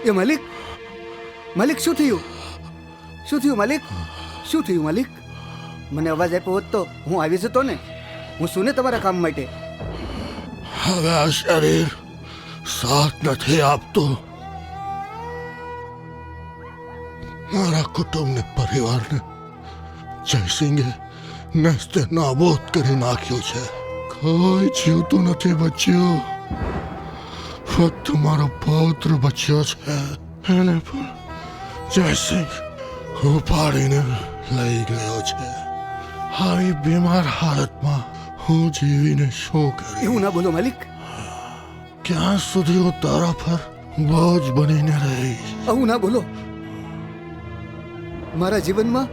એ માલિક, માલિક શું થયું? શું થયું માલિક? શું થયું માલિક? મને અવાજ આપ્યો હોત તો હું આવી જતો ને. હું શું ને તમારા કામ માટે. હવે આ શરીર સાથ નથી આપતું. મારા કુટુંબને, પરિવારને જયસિંહે નસ્તે નાબૂદ કરી નાખ્યું છે. કોઈ જીવતું નથી બચ્યું. ફક્ત મારો પૌત્ર બચ્યો છે. એને પણ જયસિંહ ઉપાડીને લઈ ગયો છે. આવી બીમાર હાલતમાં હું જીવીને શું કરું? એવું ના બોલો માલિક. ક્યાં સુધી હું તારા પર બોજ બનીને રહીશ? આવું ના બોલો. મારા જીવનમાં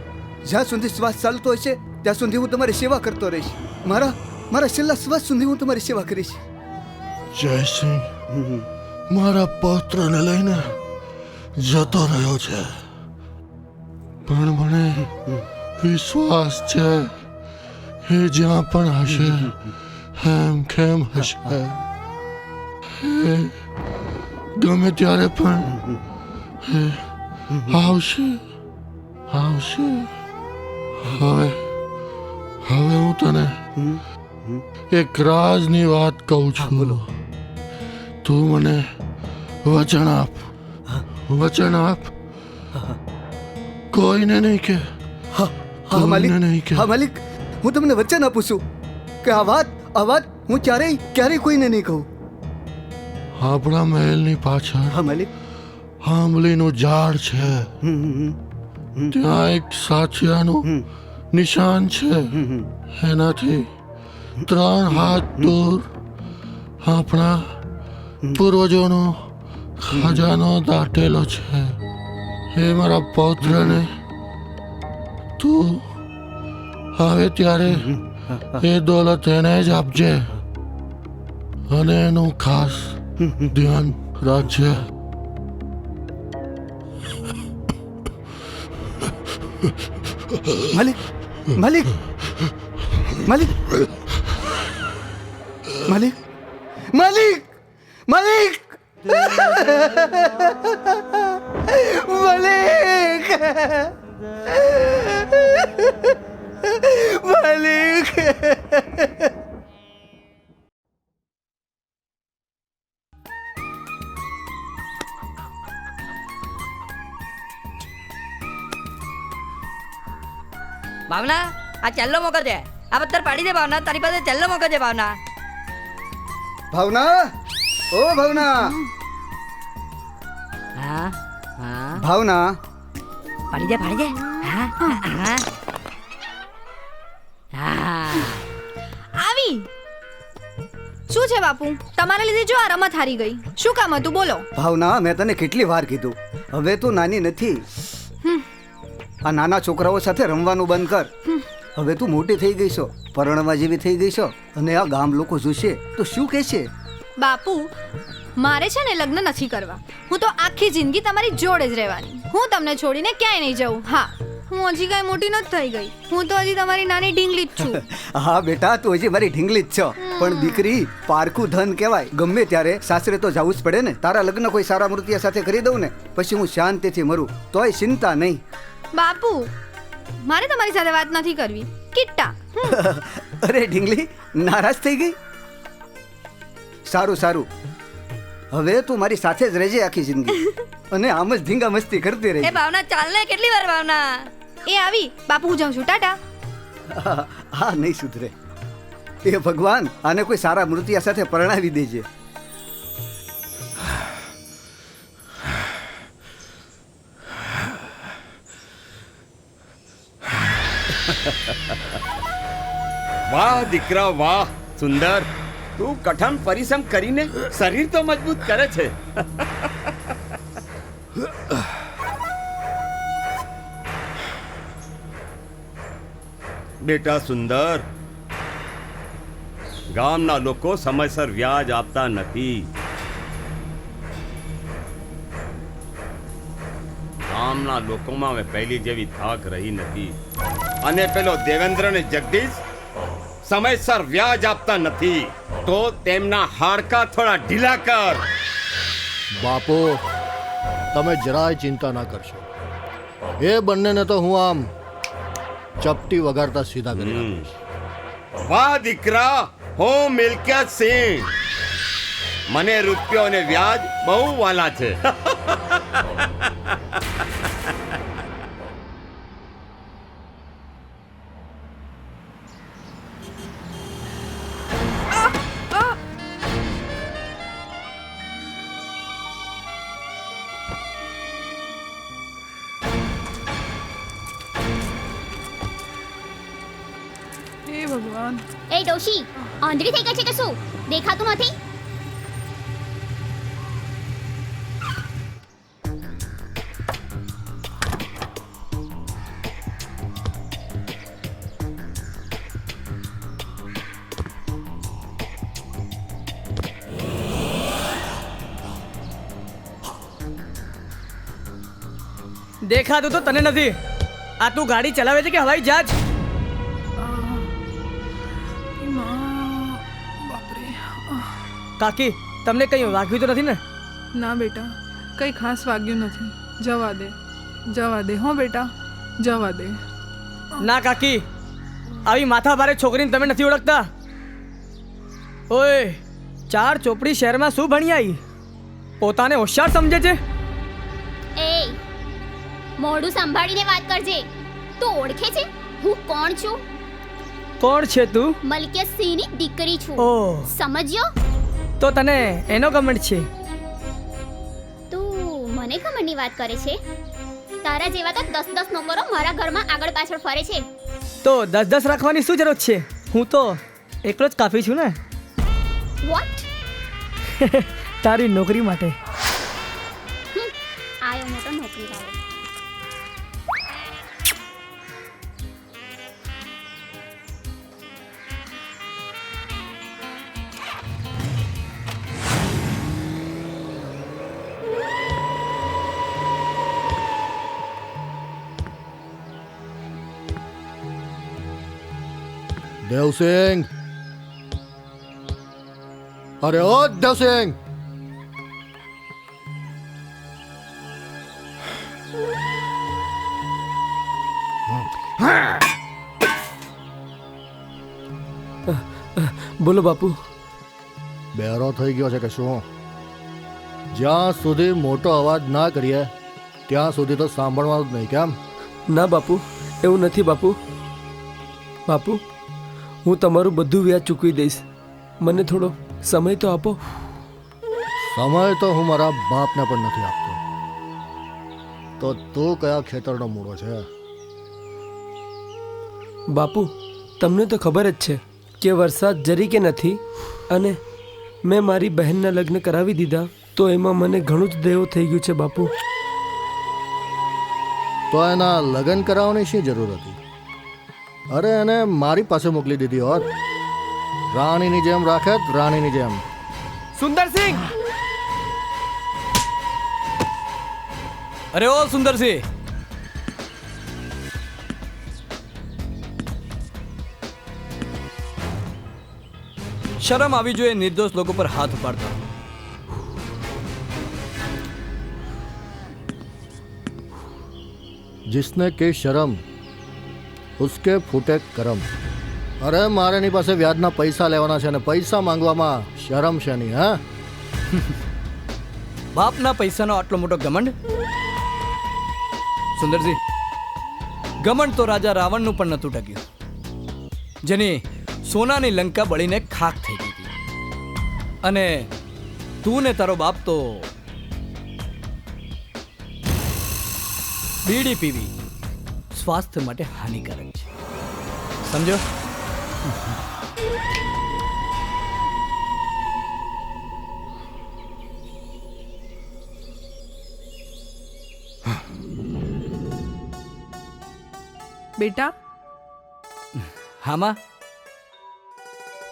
જ્યાં સુધી શ્વાસ ચાલતો હશે ત્યાં સુધી હું તમારી સેવા કરતો રહીશ. મારા છેલ્લા શ્વાસ સુધી હું તમારી સેવા કરીશ. જયસિંહ મારા પૌત્રને લઈને જતો રહ્યો છે, પણ મને વિશ્વાસ છે એ જ્યાં પણ હશે હેમ ખેમ હશે. એ ગમે ત્યારે પણ એ આવશે. હવે હું તને એક રાજની વાત કહું છું. તું મને વચન આપ. કોઈને નહીં કે. હા માલિક, હા માલિક, હું તમને વચન આપું છું કે આ વાત હું ક્યારેય કોઈને નહીં કહું. આપણા મહેલની પાછળ હા માલિક. આંબલીનું ઝાડ છે. ત્યાં એક સાચિયાનું નિશાન છે. એનાથી 3 હાથ દૂર આપણા પૂર્વજોનો ખજાનો દાટેલો છે. એ મારા પૌત્રને તું આવે ત્યારે એ દોલત એને જ આપજે અને એનું ખાસ ધ્યાન રાખજે. માલિક, માલિક, માલિક, માલિક, માલિક, માલિક, માલિક, માલિક. ભાવના, આ ચેલ્લો મોકો છે. આ પથ્થર પાડી દે ભાવના. તારી પાસે ચેલ્લો મોકો છે ભાવના. ભાવના, ઓ ભાવના, હા હા, ભાવના. પાડી દે. હા હા હા. આવી શું છે બાપુ? તમારા લીધે જો આ રમત હારી ગઈ. શું કામ હતું બોલો? ભાવના, મેં તને કેટલી વાર કીધું, હવે તું નાની નથી. આ નાના છોકરાઓ સાથે રમવાનું બંધ કર. હવે તું મોટી થઈ ગઈ છો, પરણવા જેવી થઈ ગઈ છો, અને આ ગામ લોકો જોશે તો શું કહેશે? બાપુ, મારે છે ને લગ્ન નથી કરવા. હું તો આખી જિંદગી તમારી જોડે જ રહેવાની. હું તમને છોડીને ક્યાંય નહીં જાઉં. હા, હું હજી કાંઈ મોટી નથી થઈ ગઈ. હું તો હજી તમારી નાની ઢીંગલી જ છું. હા બેટા, તું હજી મારી ઢીંગલી જ છો. પણ દીકરી પારખું ધન કહેવાય. ગમે ત્યારે સાસરે તો જવું જ પડે ને. તારા લગ્ન કોઈ સારા મૂર્તિયા સાથે કરી દઉં ને, પછી હું શાંતિથી મરું, તોય ચિંતા નહીં. બાપુ, મારે તમારી સાથે વાત નથી કરવી. કિટ્ટા. અરે ઢીંગલી, નારાજ થઈ ગઈ? સારું, હવે તું મારી સાથે જ રહેજે આખી જિંદગી, અને આમ જ ધીંગા મસ્તી કરતી એ રહેજે. ભાવના, ચાલ ને. કેટલી વાર ભાવના? એ આવી બાપુ, હું જાઉં છું. ટાટા. હા, નહીં સુધરે. એ ભગવાન, આને કોઈ સારા મૂર્તિયા સાથે પરણાવી દેજે. વાહ દીકરા વાહ. સુંદર, તું કઠણ પરિશ્રમ કરીને શરીર તો મજબૂત કરે છે. બેટા સુંદર, ગામના લોકો સમયસર વ્યાજ આપતા નથી. ગામ ગામના લોકોમાં હવે પહેલી જેવી થાક રહી નથી. અને પેલો દેવેન્દ્ર ને જગદીશ સમયસર વ્યાજ આપતા નથી, તો તેમના હાડકા થોડા ઢીલા કર. બાપુ, તમે જરાય ચિંતા ના કરશો. એ બંનેને તો હું આમ ચપટી વગાડતા સીધા કરી આપીશ. વાહ દીકરા, હું મિલકત સિંહ. મને રૂપિયો અને વ્યાજ બહુ વાલા છે. હે ભગવાન. એ ડોશી, આંધળી થઈ ગઈ છે કે શું? દેખાતું નથી? દેખાતું તો તને નથી. આ તું ગાડી ચલાવે છે કે હવાઈ જહાજ? બાપરે. કાકી, તમને કઈ વાગ્યું તો નથી ને? ના બેટા, કંઈ ખાસ વાગ્યું નથી. જવા દે, જવા દે. હો બેટા, જવા દે. ના કાકી, આવી માથા ભારે છોકરીને તમે નથી ઓળખતા. ઓય, 4 ચોપડી શહેરમાં શું ભણી આવી? પોતાને હોશિયાર સમજે છે? એ મોઢું સંભાળીને વાત કરજે. તું ઓળખે છે હું કોણ છું? કોણ છે તું? મલકિયત સિંહની દીકરી છું. ઓહ, સમજ્યો? તો તને એનો કમેન્ટ છે? તું મને ખમણની વાત કરે છે? તારા જેવા તો 10 નોકરો મારા ઘરમાં આગળ પાછળ ફરે છે. તો 10 રાખવાની શું જરૂર છે? હું તો એકલો જ કાફી છું ને. વોટ? તારી નોકરી માટે. આયો મોટો નોકરી વાળો. દેવસિંહ, અરે ઓ દેવસિંહ, બોલો બાપુ. બેરો થઈ ગયો છે કે શું? જ્યાં સુધી મોટો અવાજ ના કરીએ ત્યાં સુધી તો સાંભળવાનું જ નહીં, કેમ? ના બાપુ, એવું નથી બાપુ. બાપુ, હું તમારું બધું વ્યાજ ચૂકવી દઈશ. મને થોડો સમય તો આપો. સમય તો હું મારા બાપને પણ નથી આપતો. તો તું કયા ખેતરનો મૂળો છે? બાપુ, તમને તો ખબર જ છે કે વરસાદ જરી કે નથી, અને મેં મારી બહેનના લગ્ન કરાવી દીધા, તો એમાં મને ઘણું જ દેવો થઈ ગયું છે બાપુ. તો એના લગ્ન કરાવવાની શી જરૂર હતી? અરે એને મારી પાસે મોકલી દીધી હોત. રાણીની જેમ રાખે, રાણીની જેમ. સુંદરસિંહ! અરે ઓ સુંદરસિંહ! શરમ આવી જોઈએ નિર્દોષ લોકો પર હાથ ઉપાડતા. जिसने के शर्म उसके फूटे करम. અરે મારે એની પાસે વ્યાજના પૈસા લેવાના છે અને પૈસા માંગવામાં શરમ છે નહીં, હા? બાપના પૈસાનો આટલો મોટો ઘમંડ? સુંદરસિંહ, ઘમંડ તો રાજા રાવણનું પણ નહોતું ટક્યું, જેની સોનાની લંકા બળીને ખાખ થઈ ગઈ હતી. અને તું ને તારો બાપ તો બીડી પીવી સ્વાસ્થ્ય માટે હાનિકારક છે, સમજો? બેટા, હામાં?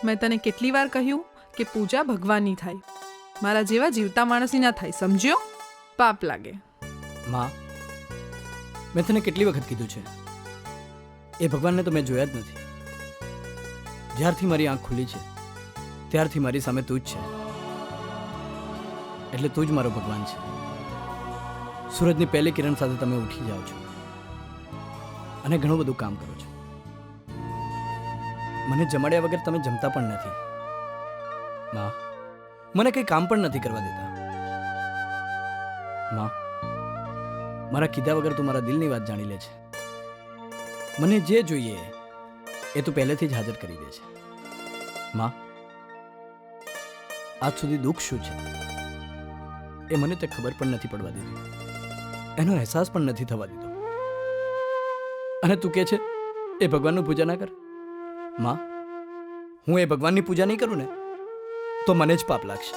મેં તને કેટલી વાર કહ્યું કે પૂજા ભગવાનની થાય, મારા જેવા જીવતા માણસની ના થાય, સમજ્યો? પાપ લાગે. માં, મેં તને કેટલી વખત કીધું છે એ ભગવાનને તો મેં જોયા જ નથી. જ્યારથી મારી આંખ ખુલી છે ત્યારથી મારી સામે તું જ છે. એટલે તું જ મારો ભગવાન છે. સૂરજની પહેલી કિરણ સાથે તમે ઉઠી જાઓ છો અને ઘણું બધું કામ કરો છો. મને જમાડ્યા વગર તમે જમતા પણ નથી. માં, મને કંઈ કામ પણ નથી કરવા દેતા. માં, મારા કીધા વગર તું મારા દિલની વાત જાણી લે છે. મને જે જોઈએ એ તું પહેલેથી જ હાજર કરી દે છે. માં, આજ સુધી દુઃખ શું છે એ મને તે ખબર પણ નથી પડવા દીધી. એનો અહેસાસ પણ નથી થવા દીધો. અને તું કહે છે એ ભગવાનનું પૂજા ના કર. માં, હું એ ભગવાનની પૂજા નહીં કરું ને તો મને જ પાપ લાગશે.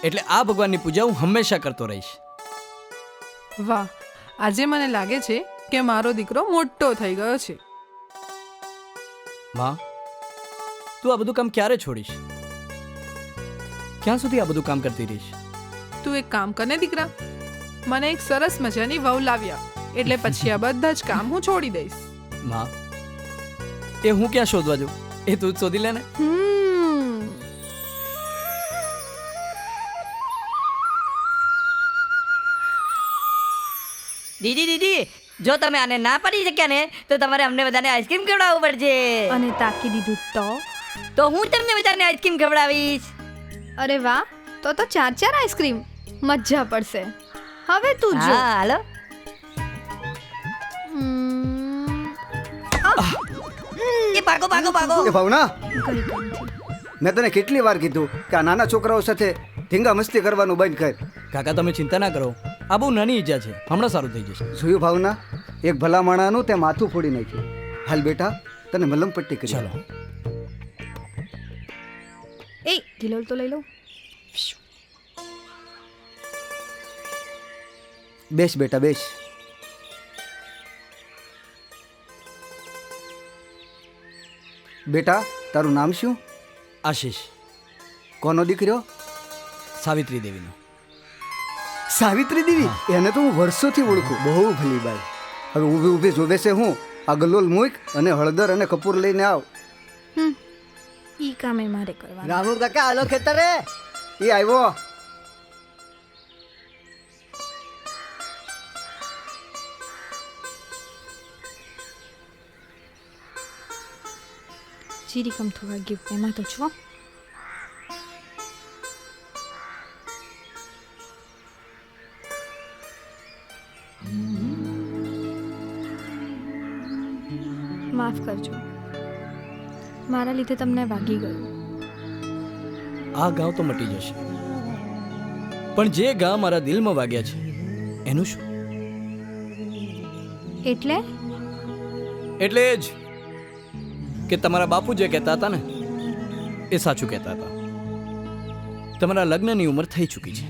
એટલે આ ભગવાનની પૂજા હું હંમેશા કરતો રહીશ. વાહ, આજે મને લાગે છે કે મારો દીકરો મોટો થઈ ગયો છે. માં, તું આ બધું કામ ક્યારે છોડીશ? ક્યાં સુધી આ બધું કામ કરતી રહીશ? તું એક કામ કરને દીકરા, મને એક સરસ મજાની વહુ લાવ્યા એટલે પછી આ બધા જ કામ હું છોડી દઈશ. માં, એ હું ક્યાં શોધવા જાઉં? એ તું જ શોધી લે ને. દીદી દીદી, જો તમે આને ના પાડી શક્યા ને તો તમારે અમને બધાને આઈસ્ક્રીમ ખવડાવવું પડશે. અને તાકી દીધું તો હું તમને બધાને આઈસ્ક્રીમ ખવડાવીશ. અરે વાહ, તો 4 આઈસ્ક્રીમ, મજા પડશે. હવે તું જો. હા, હાલો. એ ભાગો ભાગો ભાગો. એ ભાવના, કઈ કામથી. મેં તને કેટલી વાર કીધું કે આ નાના છોકરાઓ સાથે ધીંગા મસ્તી કરવાનું બંધ કર. કાકા, તમે ચિંતા ના કરો. આ બહુ નાની ઈજા છે, હમણાં સારું થઈ જશે. જોયું ભાવના, એક ભલા માણાનું તે માથું ફોડી નાખ્યું. હાલ બેટા, તને મલમ પટ્ટી કરી. ચાલો. એ ગિલોલ તો લઈ લો. બેસ બેટા, બેસ. બેટા, તારું નામ શું? આશીષ. કોનો દીકરો? સાવિત્રી દેવીનો. સાવિત્રી દેવી? એને તો હું વર્ષોથી ઓળખું. બહુ ભલી બાઈ. હવે ઊભી ઊભી જોવે છે હું. આ ગલોલ મૂક અને હળદર અને કપૂર લઈને આવ. ઈ કામે મારે કરવાનું. રામુ કાકા, હાલો ખેતરે. એ આવ્યો. જીરી કમથું વાગ્યું એમાં તો છો. માફ કરજો, મારા લીધે તમને વાગી ગયું. આ ગાંવ તો મટી જશે, પણ જે ગાં મારા દિલમાં વાગ્યા છે એનું શું? એટલે એટલે જ કે તમારા બાપુ જે કહેતા હતા ને એ સાચું કહેતા હતા. તમારા લગ્નની ઉંમર થઈ ચૂકી છે.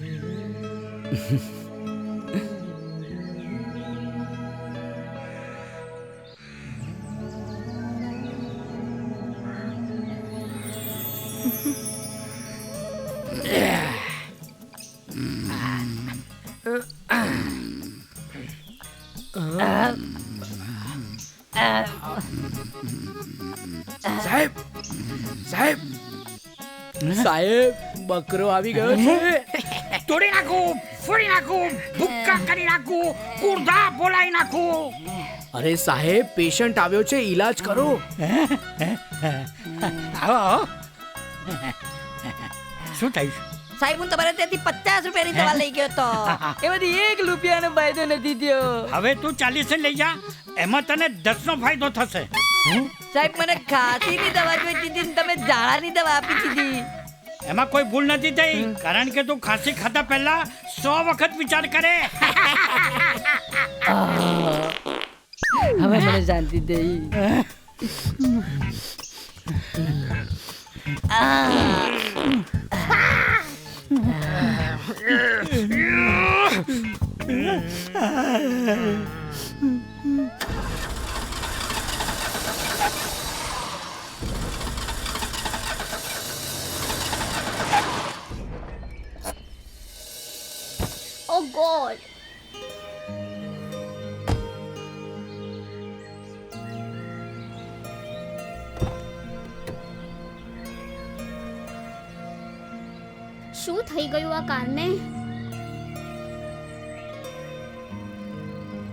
સાહેબ, સાહેબ, સાહેબ, બકરો આવી ગયો છે. તોડી નાખું, ફોડી નાખું, ભૂક્કા કરી નાખું, કુર્ધા બોલાવી નાખું. અરે સાહેબ, પેશન્ટ આવ્યો છે, ઈલાજ કરો. આવો. શું થયું? સાહેબ, હું તમારે ત્યાંથી 50 રૂપિયાની દવા લઈ ગયો તો એમાંથી 1 રૂપિયાનો ફાયદો નથી થયો. હવે તું 40 લઈ જા, એમાં તને 10 નો ફાયદો થશે. સાહેબ, મને ખાંસીની દવા જોઈતી હતી ને તમે ઝાડાની દવા આપી દીધી. એમાં કોઈ ભૂલ નથી થઈ, કારણ કે તું ખાંસી ખાતા પહેલા 100 વખત વિચાર કરે. હવે મને શાંતિ થઈ. Oh God. થઈ ગયું આ કારને?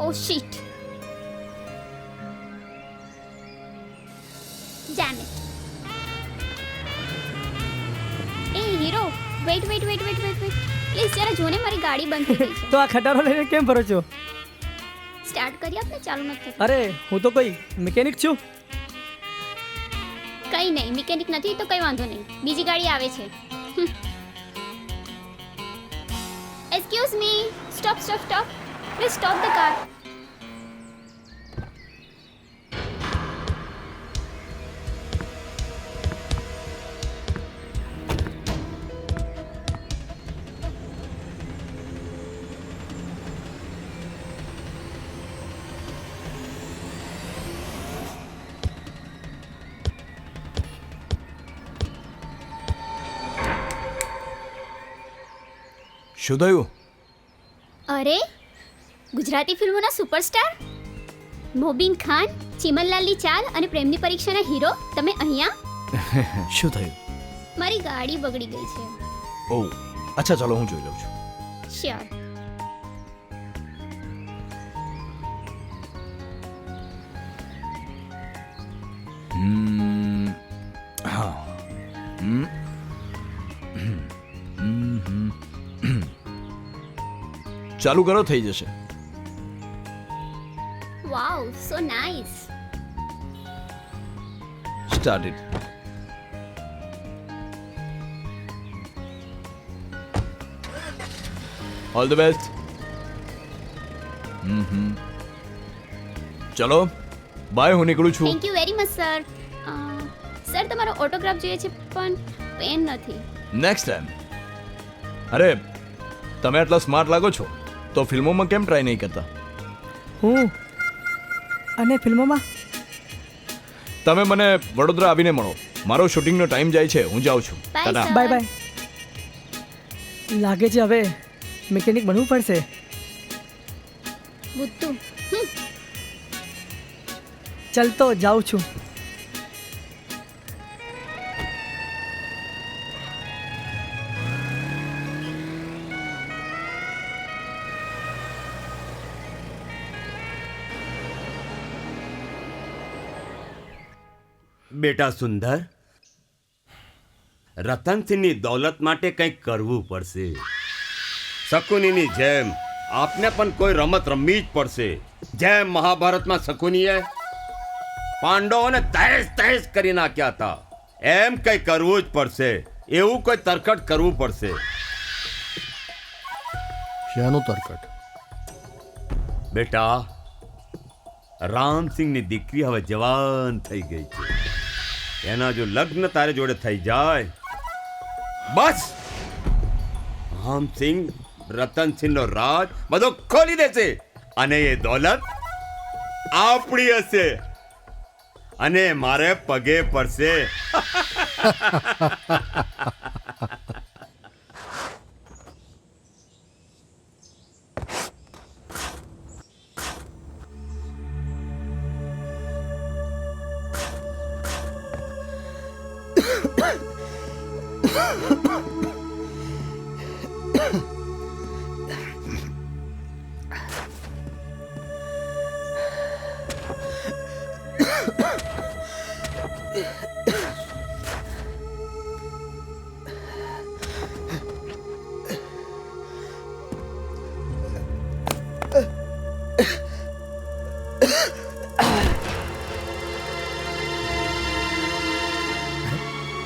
Oh shit. Damn it. એ હીરો, વેઇટ. પ્લીઝ જરા જોને, મારી ગાડી બંધ થઈ ગઈ છે. તો આ ખટારો લઈને કેમ ફરો છો? સ્ટાર્ટ કરી આપને, ચાલુ નથી થતું. અરે હું તો કોઈ મિકેનિક છું. કઈ નહીં, મિકેનિક નથી તો કઈ વાંધો નહીં, બીજી ગાડી આવે છે. Excuse me, stop. Please stop the car. શું થયું? અરે, ગુજરાતી ફિલ્મોના સુપરસ્ટાર મોબીન ખાન, ચીમનલાલની ચાલ અને પ્રેમની પરીક્ષાના હીરો, તમે અહીંયા? શું થયું? મારી ગાડી બગડી ગઈ છે. ઓહ, અચ્છા, ચાલો હું જોઈ લઉં છું. શ્યોર. હા. ચાલુ કરો, થઈ જશે. Wow, so nice. Start it. All the best. ચલો બાય, હું નીકળું છું. Thank you very much sir. Sir, તમારો ઓટોગ્રાફ જોઈએ છે પણ પેન નથી. Next time. અરે, તમે આટલા સ્માર્ટ લાગો છો તો ફિલ્મોમાં કેમ ટ્રાય નહીં કરતા? હું અને ફિલ્મોમાં? તમે મને વડોદરા આવીને મળો. મારો શૂટિંગનો ટાઈમ જાય છે, હું જાઉં છું. Bye, sir. બાય. લાગે છે હવે મિકેનિક બનવું પડશે. બુદ્ધુ. ચાલ તો જાઉં છું. બેટા સુંદર, રતનસિંહની દોલત માટે કંઈક કરવું પડશે. શકુનીની જેમ આપને પણ કોઈ રમત રમવી જ પડશે. જેમ મહાભારતમાં શકુનીએ પાંડવોને તહેસ કરી નાખ્યા હતા, એમ કંઈ કરવું જ પડશે. એવું કોઈ તરકટ કરવું પડશે. શાનું તરકટ? બેટા, રામસિંહની દીકરી હવે જવાન થઈ ગઈ છે. એના જો લગ્ન તારે જોડે થઈ જાય, બસ રામસિંહ રતનસિંહનો રાજ બધો ખોલી દેશે અને એ દોલત આપણી હશે અને મારે પગે પડશે.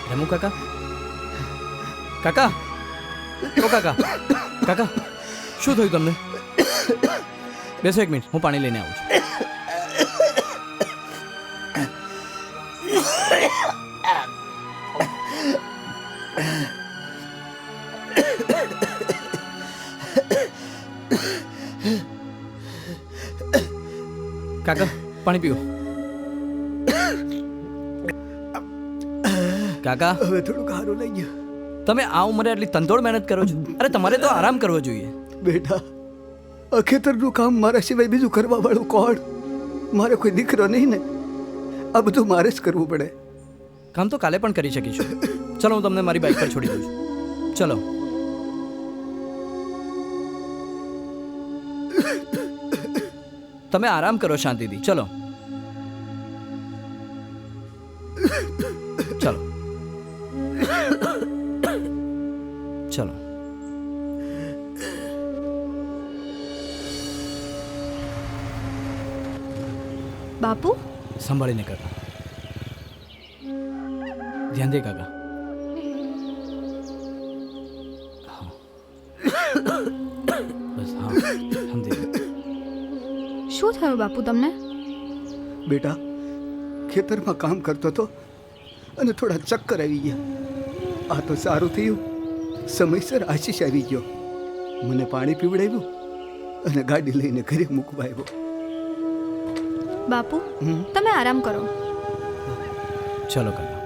રેમુ કાકા, કાકા, ઓ કાકા, કાકા, શું થયું તમને? બેસો એક મિનિટ, હું પાણી લઈને આવું છું. કાકા, પાણી પીઓ. કાકા, હવે થોડું સારું લઈ ગયું. તમે આ ઉંમરે આટલી તંતોડ મહેનત કરો છો? અરે તમારે તો આરામ કરવો જોઈએ. બેટા, આ ખેતરનું કામ મારા સિવાય બીજું કરવા વાળું કોણ? મારે કોઈ દીકરો નહીં ને, આ બધું મારે જ કરવું પડે. કામ તો કાલે પણ કરી શકીશું. ચલો, હું તમને મારી બાઇક પર છોડી દઉં છું. ચલો. તમે આરામ કરો શાંતિથી. ચલો ચલો ચલો. બાપુ સંભાળીને કાકા. ધ્યાન દે કાકા. હા. બસ હા સમજી ગયો. શું થયું બાપુ તમને? બેટા ખેતરમાં કામ કરતો હતો અને થોડા ચક્કર આવી ગયા. આ તો સારું થયું, સમયસર આશીષ આવી ગયો, મને પાણી પીવડાવ્યું અને ગાડી લઈને ઘરે મૂકવા આવ્યો. બાપુ તમે આરામ કરો. ચલો કાકા.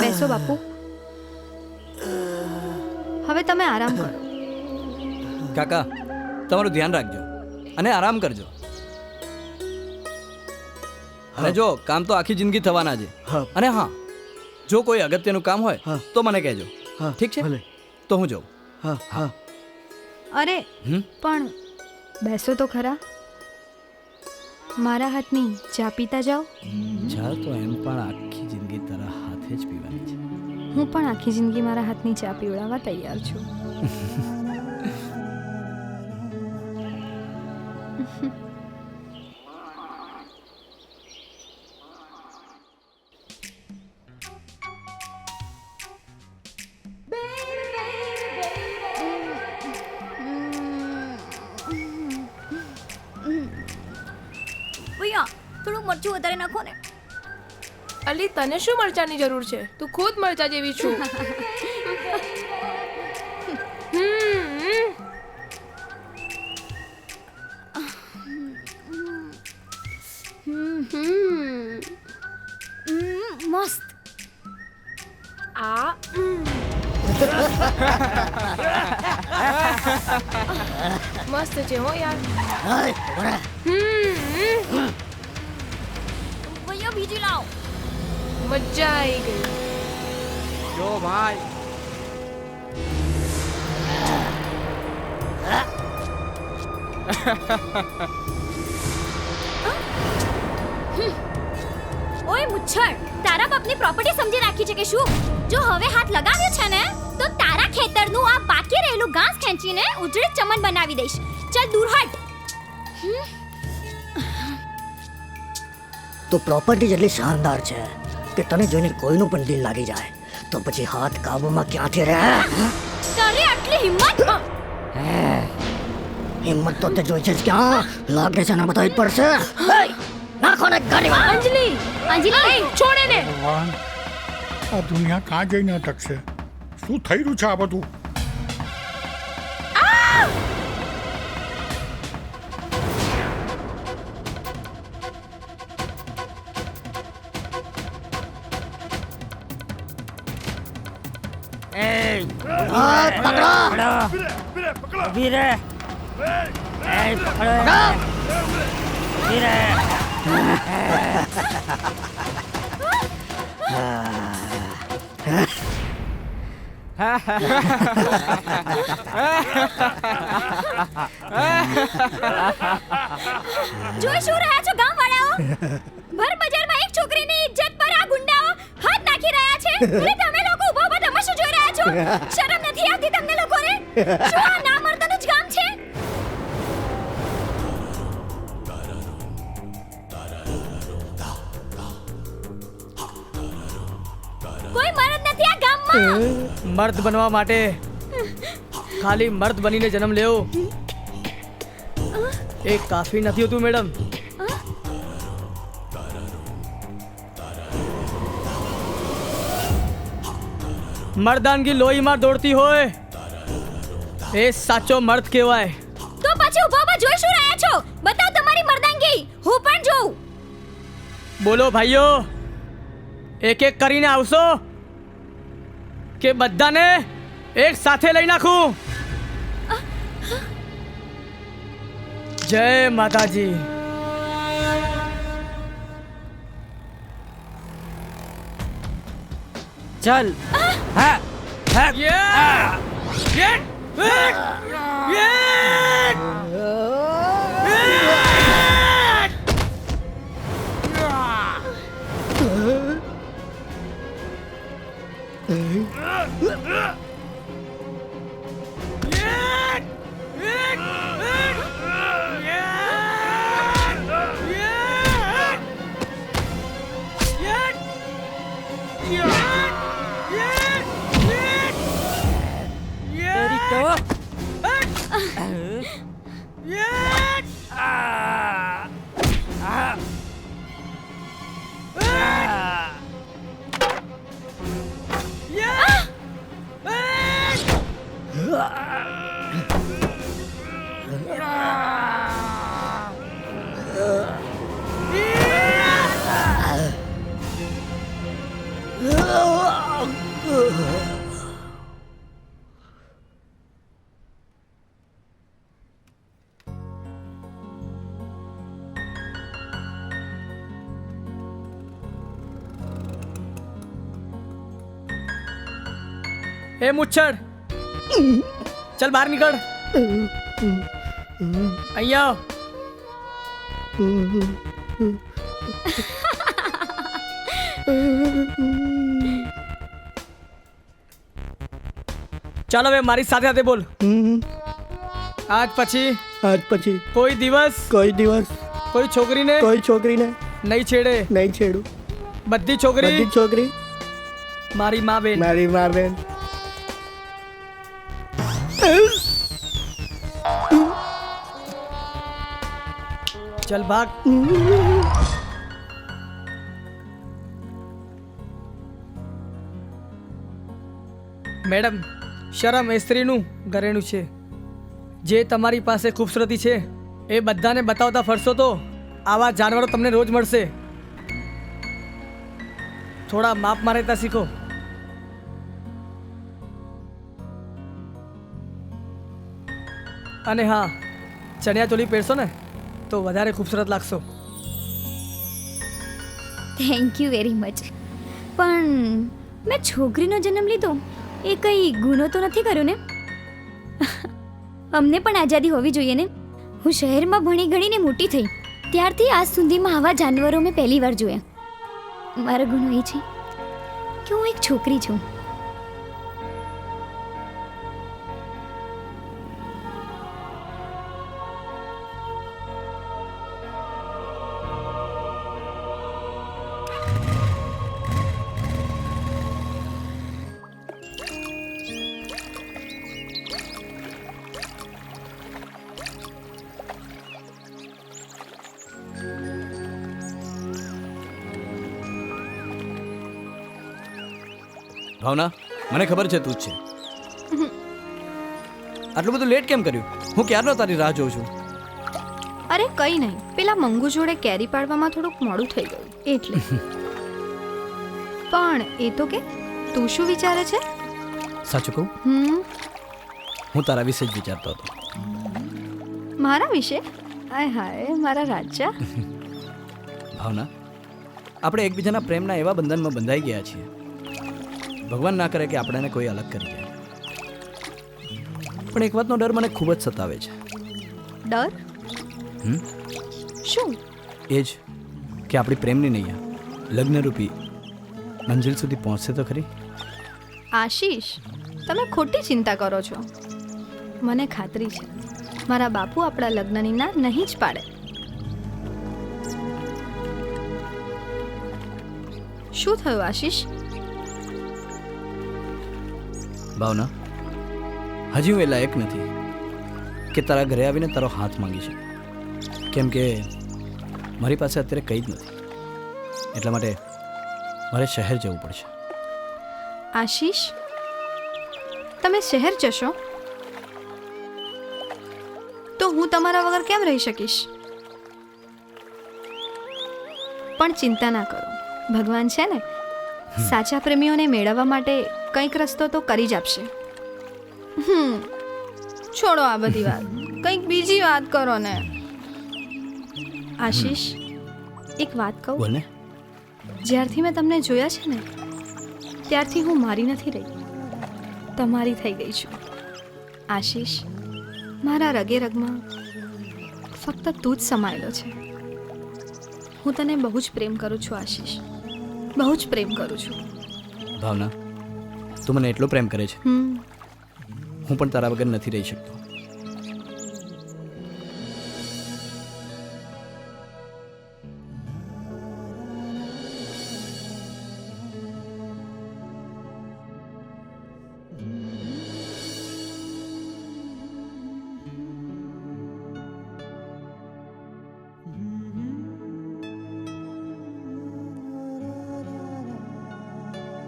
બેસો બાપુ. હવે તમે આરામ કરો. કાકા તમારું ધ્યાન રાખજો અને આરામ કરજો. અને જો કામ તો આખી જિંદગી થવાના છે. અને હા, જો કોઈ અગત્યનું કામ હોય તો મને કહેજો. ઠીક છે? તો હું જાઉં. હા હા. અરે પણ બેસો તો ખરા. મારા હાથની ચા પીતા જાઓ. ચા તો એમ પણ આખી જિંદગી તારા હાથે જ પીવાની છે. હું પણ આખી જિંદગી મારા હાથની ચા પીવડાવવા તૈયાર છું. ભૈયા થોડું મરચું વધારે નાખો ને. અલી તને શું મરચાની જરૂર છે? તું ખુદ મરચા જેવી છું. મસ્ત. આ મસ્ત છે હો યાર. ભૈયા બીજી લાવ. મજા આવી ગઈ. જો ભાઈ ઓય મુચ્છર, તારા બાપની પ્રોપર્ટી સમજી રાખી છે કે શું? જો હવે હાથ લગાવ્યો છે ને તો તારા ખેતરનું આ બાકી રહેલું ઘાસ ખેંચીને ઉજળી ચમન બનાવી દઈશ. ચાલ દૂર હટ. તો પ્રોપર્ટી જેટલી શાનદાર છે કે તને જોઈને કોઈનું પણ દિલ લાગી જાય, તો પછી હાથ કાબુમાં ક્યાંથી રહે? તારી આટલી હિંમત? હિંમત તો તે જોઈ છે જ ક્યાં? લાગે છે ને બતાવી જ પડશે. નાખો ને ગાડીમાં. અંજલિ, અંજલિ છોડે ને. ભગવાન, આ દુનિયા કાં જઈને અટકશે? શું થઈ રહ્યું છે આ બધું? જોઈ શું રહ્યા છો ગામવાળાઓ? ભર બજારમાં એક છોકરીની ઇજ્જત પર આ ગુંડાઓ હાથ નાખી રહ્યા છે અને તમે લોકો ઊભા ઊભા તમાશો જોઈ રહ્યા છો. શરમ નથી આવતી તમને લોકોને? શું આ ના મર્દનું જ ગામ છે? કોઈ મર્દ નથી આ ગામમાં. મર્દ બનવા માટે ખાલી મર્દ બનીને જન્મ લેવો એ કાફી નથી હોતું મેડમ. મર્દાનગી લોહીમાં દોડતી હોય એ સાચો મર્દ કહેવાય. તો પછી ઊભા ઊભા જોઈ શું રહ્યા છો? બતાવો તમારી મર્દાંગી, હું પણ જોઉં. બોલો ભાઈઓ, એક એક કરીને આવશો કે બધાને એક સાથે લઈ નાખું? જય માતાજી. ચાલ. હા એ મુચ્છડ ચલ બહાર નીકળ અહીંયા ચાલ હવે મારી સાથે સાથે બોલ આજ પછી કોઈ દિવસ કોઈ છોકરીને નહીં છેડું બધી છોકરી મારી માં બેન चल भाग મેડમ શરમ એ સ્ત્રીનું ઘરેણું છે જે તમારી પાસે ખૂબસૂરતી છે એ બધાને બતાવતા ફરશો તો આવા જાનવરો તમને રોજ મળશે થોડા માપમાં રહેતા શીખો અને હા ચણિયા ચોલી પહેરશો ને તો વધારે ખૂબસૂરત લાગશો થેન્ક યુ વેરી મચ પણ મેં છોકરીનો જન્મ લીધો એ કંઈ ગુનો તો નથી કર્યો ને અમને પણ આઝાદી હોવી જોઈએ ને હું શહેરમાં ભણી ગણીને મોટી થઈ ત્યારથી આજ સુધીમાં આવા જાનવરો મેં પહેલી વાર જોયા મારો ગુનો એ છે કે હું એક છોકરી છું ભાવના મને ખબર છે તું જ છે આટલું બધું લેટ કેમ કર્યું હું ક્યારનો તારી રાહ જોઉં છું અરે કંઈ નહીં પેલા મંગુ જોડે કેરી પાડવામાં થોડુંક મોડું થઈ ગયું એટલે પણ એ તો કે તું શું વિચારે છે સાચું કહું હું તારા વિશે જ વિચારતો હતો મારા વિશે હાય હાય મારા રાજા ભાવના આપણે એકબીજાના પ્રેમના એવા બંધનમાં બંધાઈ ગયા છીએ ભગવાન ના કરે કે આપણને કોઈ અલગ કરી જાય પણ એક વાતનો ડર મને ખૂબ જ સતાવે છે ડર શું એ જ કે આપણી પ્રેમની નૈયા લગ્નરૂપી મંજિલ સુધી પહોંચશે તો ખરી આશીષ તમે ખોટી ચિંતા કરો છો મને ખાતરી છે મારા બાપુ આપણા લગ્નની ના નહીં જ પાડે શું થયું આશીષ ભાવના હજી હું એ લાયક નથી કે તારા ઘરે આવીને તારો હાથ માંગી શકું કેમ કે મારી પાસે અત્યારે કંઈ જ નથી એટલા માટે મારે શહેર જવું પડશે આશીષ તમે શહેર જશો તો હું તમારા વગર કેમ રહી શકીશ પણ ચિંતા ના કરો ભગવાન છે ને સાચા પ્રેમીઓને મેળવવા માટે કંઈક રસ્તો તો કરી જ આપશે છોડો આ બધી વાત કંઈક બીજી વાત કરો ને આશીષ એક વાત કહું બોલને જ્યારથી મેં તમને જોયા છે ને ત્યારથી હું મારી નથી રહી તમારી થઈ ગઈ છું આશીષ. મારા રગે રગમાં ફક્ત તું જ સમાયેલો છે. હું તને બહુ જ પ્રેમ કરું છું આશીષ, બહુ જ પ્રેમ કરું છું. ભાવના, તું મને એટલો પ્રેમ કરે છે, હમ હું પણ તારા વગર નથી રહી શકતો.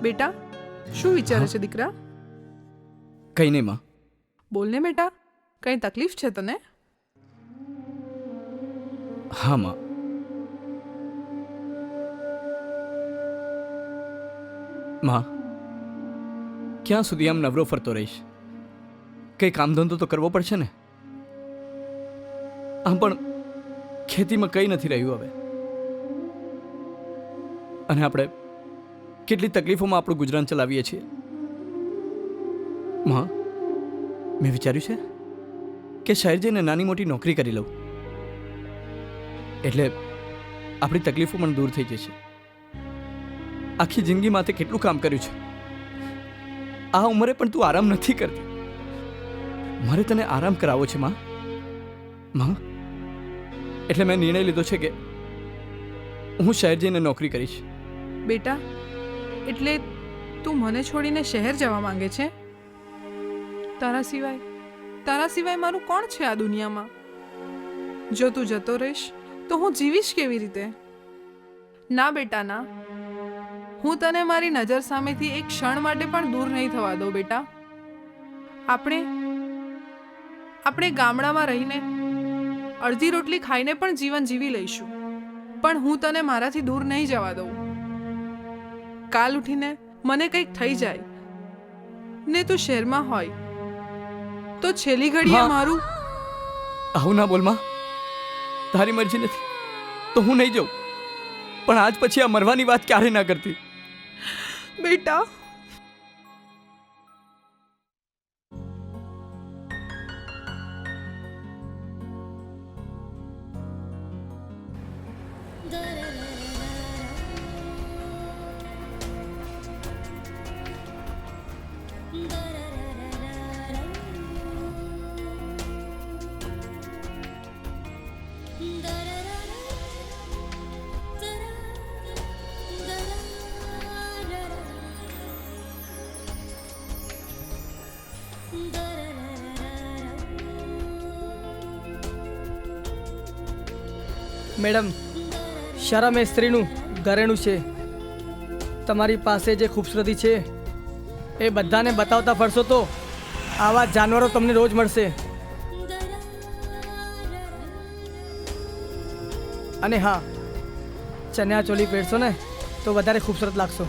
બેટા શું વિચારે છે દીકરા? કંઈ નહીં માં. બોલને બેટા, કઈ તકલીફ છે તને? હા માં, માં ક્યાં સુધી આમ નવરો ફરતો રહીશ? કંઈ કામ ધંધો તો કરવો પડશે ને. આમ પણ ખેતીમાં કંઈ નથી રહ્યું હવે, અને આપણે કેટલી તકલીફોમાં આપણું ગુજરાન ચલાવીએ છીએ. માં, મેં વિચાર્યું છે કે શહેર જઈને નાની મોટી નોકરી કરી લઉં, એટલે આપણી તકલીફો પણ દૂર થઈ જશે. આખી જિંદગી માથે કેટલું કામ કર્યું છે, આ ઉંમરે પણ તું આરામ નથી કરતી. મારે તને આરામ કરાવવો છે માં. માં, એટલે મેં નિર્ણય લીધો છે કે હું શહેર જઈને નોકરી કરીશ. બેટા, એટલે તું મને છોડીને શહેર જવા માંગે છે? તારા સિવાય મારું કોણ છે આ દુનિયામાં? જો તું જતો રહીશ તો હું જીવીશ કેવી રીતે? ના બેટા ના, હું તને મારી નજર સામેથી એક ક્ષણ માટે પણ દૂર નહીં થવા દઉં બેટા. આપણે ગામડામાં રહીને અડધી રોટલી ખાઈને પણ જીવન જીવી લઈશું, પણ હું તને મારાથી દૂર નહીં જવા દઉં. કાલ ઉઠીને મને કંઈક થઈ જાય ને તું શહેરમાં હોય તો છેલ્લી ઘડીએ મારું... આવું ના બોલ માં, તારી મરજી નથી તો હું નહીં જાઉં, પણ આજ પછી આ મરવાની વાત ક્યારે ના કરતી. બેટા, મેડમ, શરમ એ સ્ત્રીનું ઘરેણું છે. તમારી પાસે જે ખૂબસૂરતી છે એ બધાને બતાવતા ફરશો તો આવા જાનવરો તમને રોજ મળશે. અને હા, ચણિયા ચોલી પહેરશો ને તો વધારે ખૂબસૂરત લાગશો.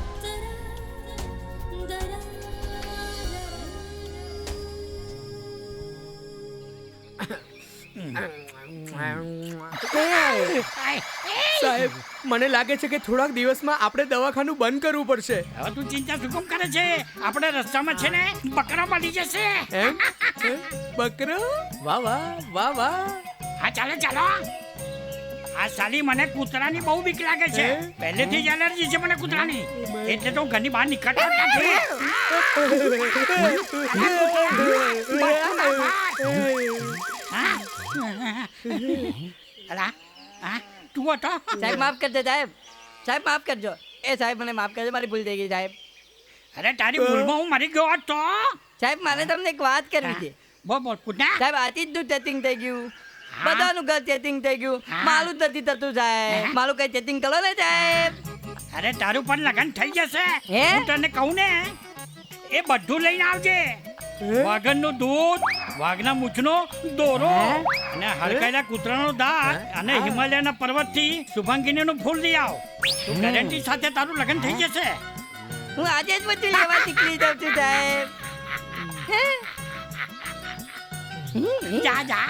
સાહેબ, મને લાગે છે કે થોડાક દિવસમાં આપણે દવાખાનું બંધ કરવું પડશે. હવે તું ચિંતા શું કેમ કરે છે? આપણે રસ્તામાં છે ને બકરા મળી જશે. એમ? બકરો? વાહ વાહ વાહ વાહ. હા ચાલો ચાલો. આ સાલી મને કૂતરાની બહુ બીક લાગે છે. પહેલેથી જ એલર્જી છે મને કૂતરાની, એટલે તો ઘરની બહાર નીકળતો જ નથી. અલા, હા તું હતો? સાહેબ માફ કરજો સાહેબ, સાહેબ માફ કરજો. એ સાહેબ મને માફ કરજો, મારી ભૂલ થઈ ગઈ સાહેબ. અરે તારી ભૂલમાં હું મરી ગયો હતો. સાહેબ મારે તમને એક વાત કરવી છે. બોલ બોલ કૂતરા. સાહેબ આથી જ નું ચેટિંગ થઈ ગયું, બધાનું ઘર ચેટિંગ થઈ ગયું, મારું જ નથી થતું સાહેબ. મારું કઈ ચેટિંગ કરો ને સાહેબ. અરે તારું પણ લગન થઈ જશે. હે? હું તને કહું ને, એ બધું લઈને આવજે. વાઘનનું દૂધ, વાઘના મૂછનો દોરો અને હરકાયેલા કૂતરાનો દાંત અને હિમાલયના પર્વતથી શુભાંગીનીનું ફૂલ લઈ આવ. તું ગેરંટી સાથે તારું લગન થઈ જશે. હું આજે જ બધું લેવા નીકળી જાઉં છું સાહેબ. જા જા.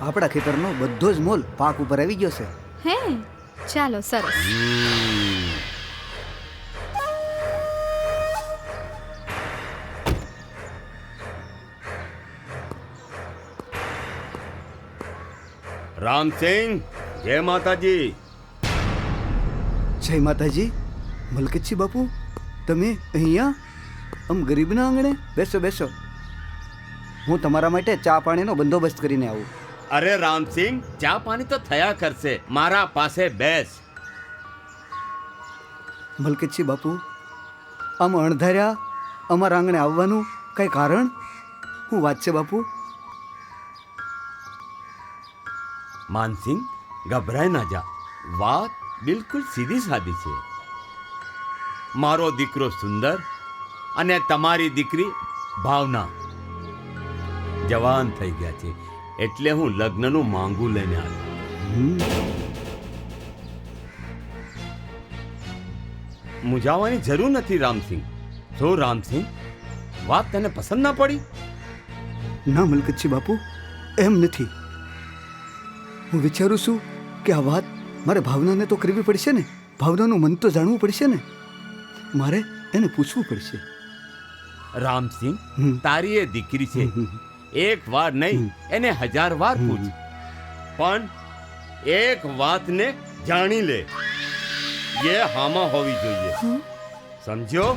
આપણા ખેતરનો બધો જ મોલ પાક ઉપર આવી ગયો છે. હે ચાલો સરસ. રામસિંહ, જય માતાજી. જય માતાજી. મલકતજી બાપુ, તમે અહીંયા આમ ગરીબના આંગણે? બેસો બેસો, હું તમારા માટે ચા પાણીનો બંદોબસ્ત કરીને આવું. અરે રામસિંહ, ચા પાણી તો થયા કરશે, મારા પાસે બેસ. મલકતજી બાપુ, આમ અણધાર્યા અમારા આંગણે આવવાનું કંઈ કારણ? હું વાત છે બાપુ? માનસિંહ, ગભરાય ના જા. વાત બિલકુલ સીધી સાદી છે. મારો દીકરો સુંદર અને તમારી દીકરી ભાવના જવાન થઈ ગયા છે, એટલે હું લગ્નનું માંગુ લઈને આવ્યો. મૂંઝાવાની જરૂર નથી રામસિંહ. જો રામસિંહ, વાત તને પસંદ ના પડી? ના મલકતજી બાપુ, એમ નથી. હું વિચારું છું કે આ વાત મારે ભાવનાને તો કરવી પડશે ને. ભાવનાનું મન તો જાણવું પડશે ને. મારે એને પૂછવું પડશે. રામસિંહ, તારી એ દીકરી છે, એક વાર નહીં એને 1000 વાર પૂછ, પણ એક વાતને જાણી લે, એ હામાં હોવી જોઈએ. સમજ્યો?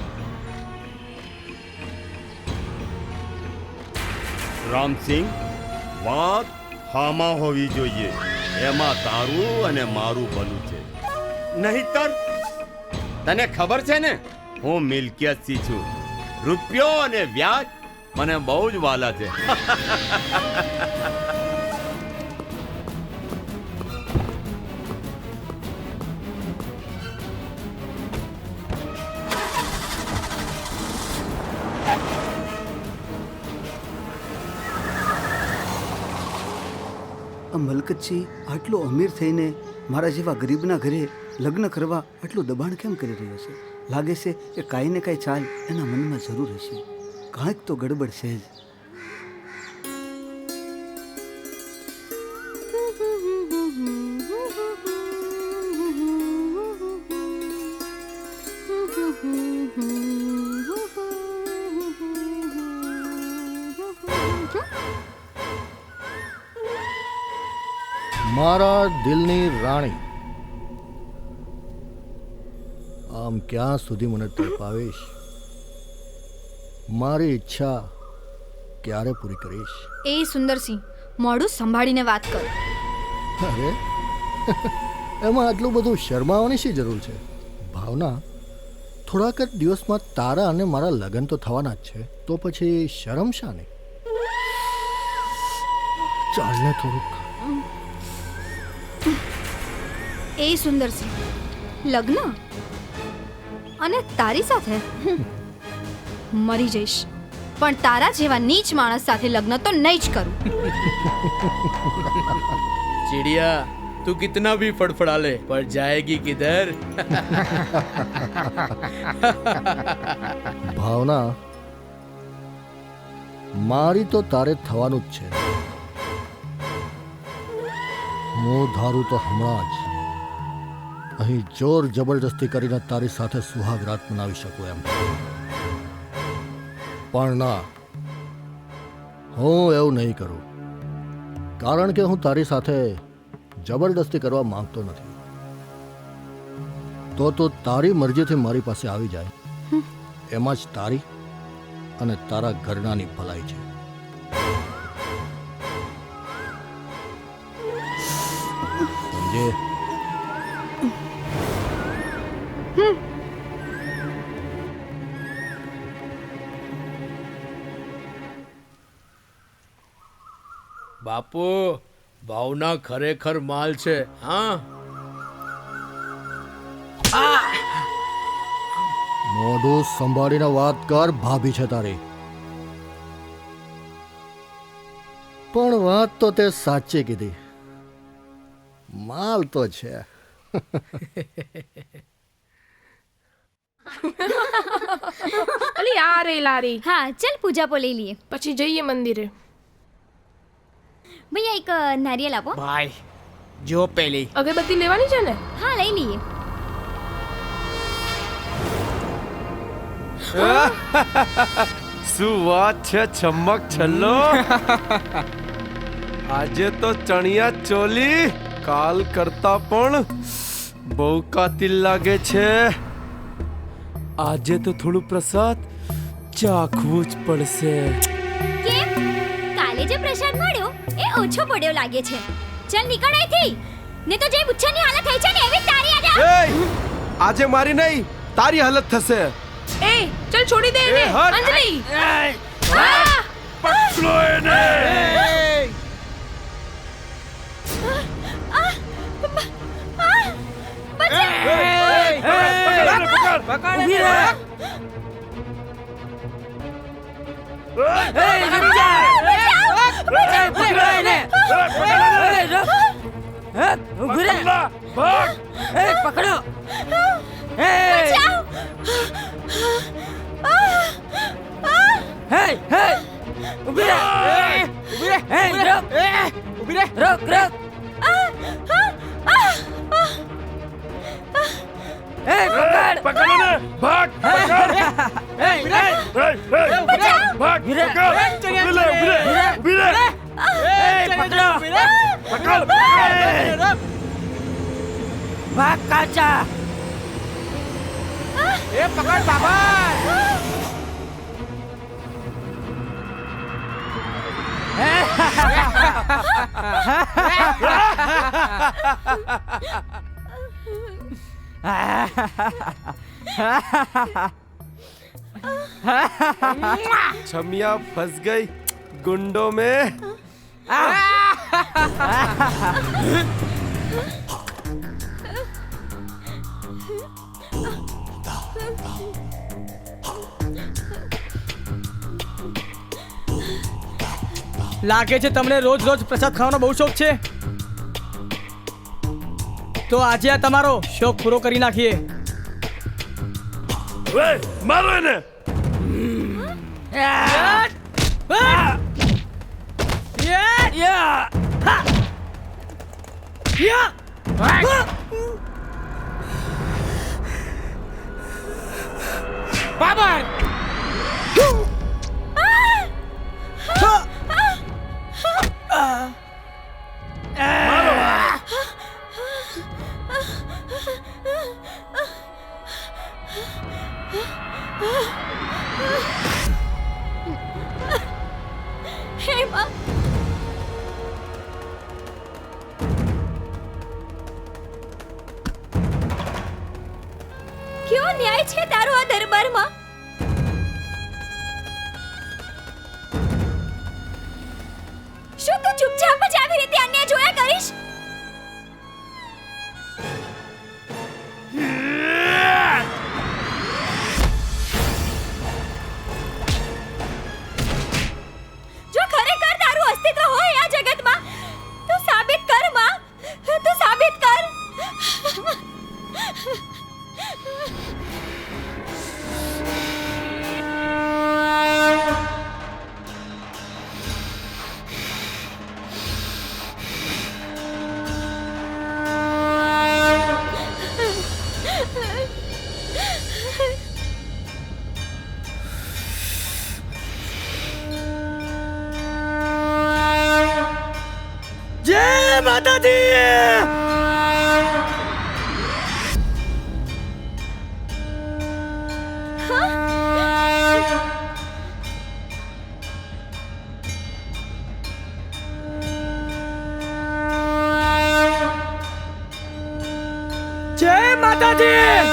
રામસિંહ, વાત હામાં હોવી જોઈએ. એમાં તારું અને મારું ભલું છે. નહીતર તને ખબર છે ને, હું મિલકિયતથી છું. રૂપિયો અને વ્યાજ મને બહુ જ વાલા છે. આ મલકતજી આટલો અમીર થઈને મારા જેવા ગરીબના ઘરે લગ્ન કરવા આટલું દબાણ કેમ કરી રહ્યો છે? લાગે છે કે કાંઈ ને કાંઈ ચાલ એના મનમાં જરૂર હશે. કાંઈક તો ગડબડ છે જ. મારા દિલની રાણી, આમ ક્યાં સુધી મને તડપાવીશ? મારી ઈચ્છા ક્યારે પૂરી કરીશ? એ સુંદરસિંહ, મોઢું સંભાળીને વાત કર. અરે એમાં આટલું બધું શરમાવાની શી જરૂર છે? ભાવના, થોડાક જ દિવસમાં તારા અને મારા લગ્ન તો થવાના જ છે, તો પછી શરમ શાની? ચાલને થોડુંક. એ સુંદરસિંહ, લગ્ન અને તારી સાથે? મરી જઈશ, પણ તારા જેવા નીચ માણસ સાથે લગ્ન તો નહીં જ કરું. चिड़िया, तू कितना भी फड़फड़ा ले पर जाएगी किधर? ભાવના, મારી તો તારે થવાનું જ છે. હું ધારું તો હમણાં જ અહીં જોર જબરદસ્તી કરીને તારી સાથે સુહાગરાત મનાવી શકું એમ. પણ ના, હું એવું નહીં કરું, કારણ કે હું તારી સાથે જબરદસ્તી કરવા માંગતો નથી. તો તું તારી મરજીથી મારી પાસે આવી જાય, એમાં જ તારી અને તારા ઘરનાની ભલાઈ છે. સમજે? બાપુ, ભાવના ખરેખર માલ છે. હા, મોઢું સંભાળીને વાત કર. ભાભી છે તારી, પણ વાત તો તે સાચી કીધી. માલ તો છે. અલી આ રે લારી. હા, ચલ પૂજા પો લઈ લીએ. પછી જઈએ મંદિરે. ભૈયા એક નારિયેલ આપો. ભાઈ જો પેલી અગરબત્તી લેવાની છે ને? હા લઈ લઈએ. શું વાત છે ચમક છલ્લો આજે તો ચણિયા ચોલી કાલ કરતા પણ બહુ કાતિલ લાગે છે આજે તો થોડું પ્રસાદ ચાખવું જ પડશે કેમ? કાલે જે પ્રસાદ મળ્યો એ ઓછો પડ્યો લાગે છે. ચાલ નીકળ અહીંથી. ને તો જે બુચ્છાની હાલત થઈ છે ને એવી તારી આજે. આજે મારી નહીં તારી હાલત થશે એ ચલ છોડી દે એને. હટ. અંજલિ પકડો એને छमिया फंस गई गुंडों में લાગે છે તમને રોજ રોજ પ્રસાદ ખાવાનો બહુ શોખ છે. તો આજે આ તમારો શોખ પૂરો કરી નાખીએ. मारो इन्हें હે માં. કેવો ન્યાય છે તારો આ દરબારમાં? શું તું ચૂપચાપ જ આવી રીતે અન્ય જોયા કરીશ? જો ખરેખર તારું અસ્તિત્વ હોય આ જગતમાં તો સાબિત કર માં. તું સાબિત કર. જય માતાજી. જય માતાજી.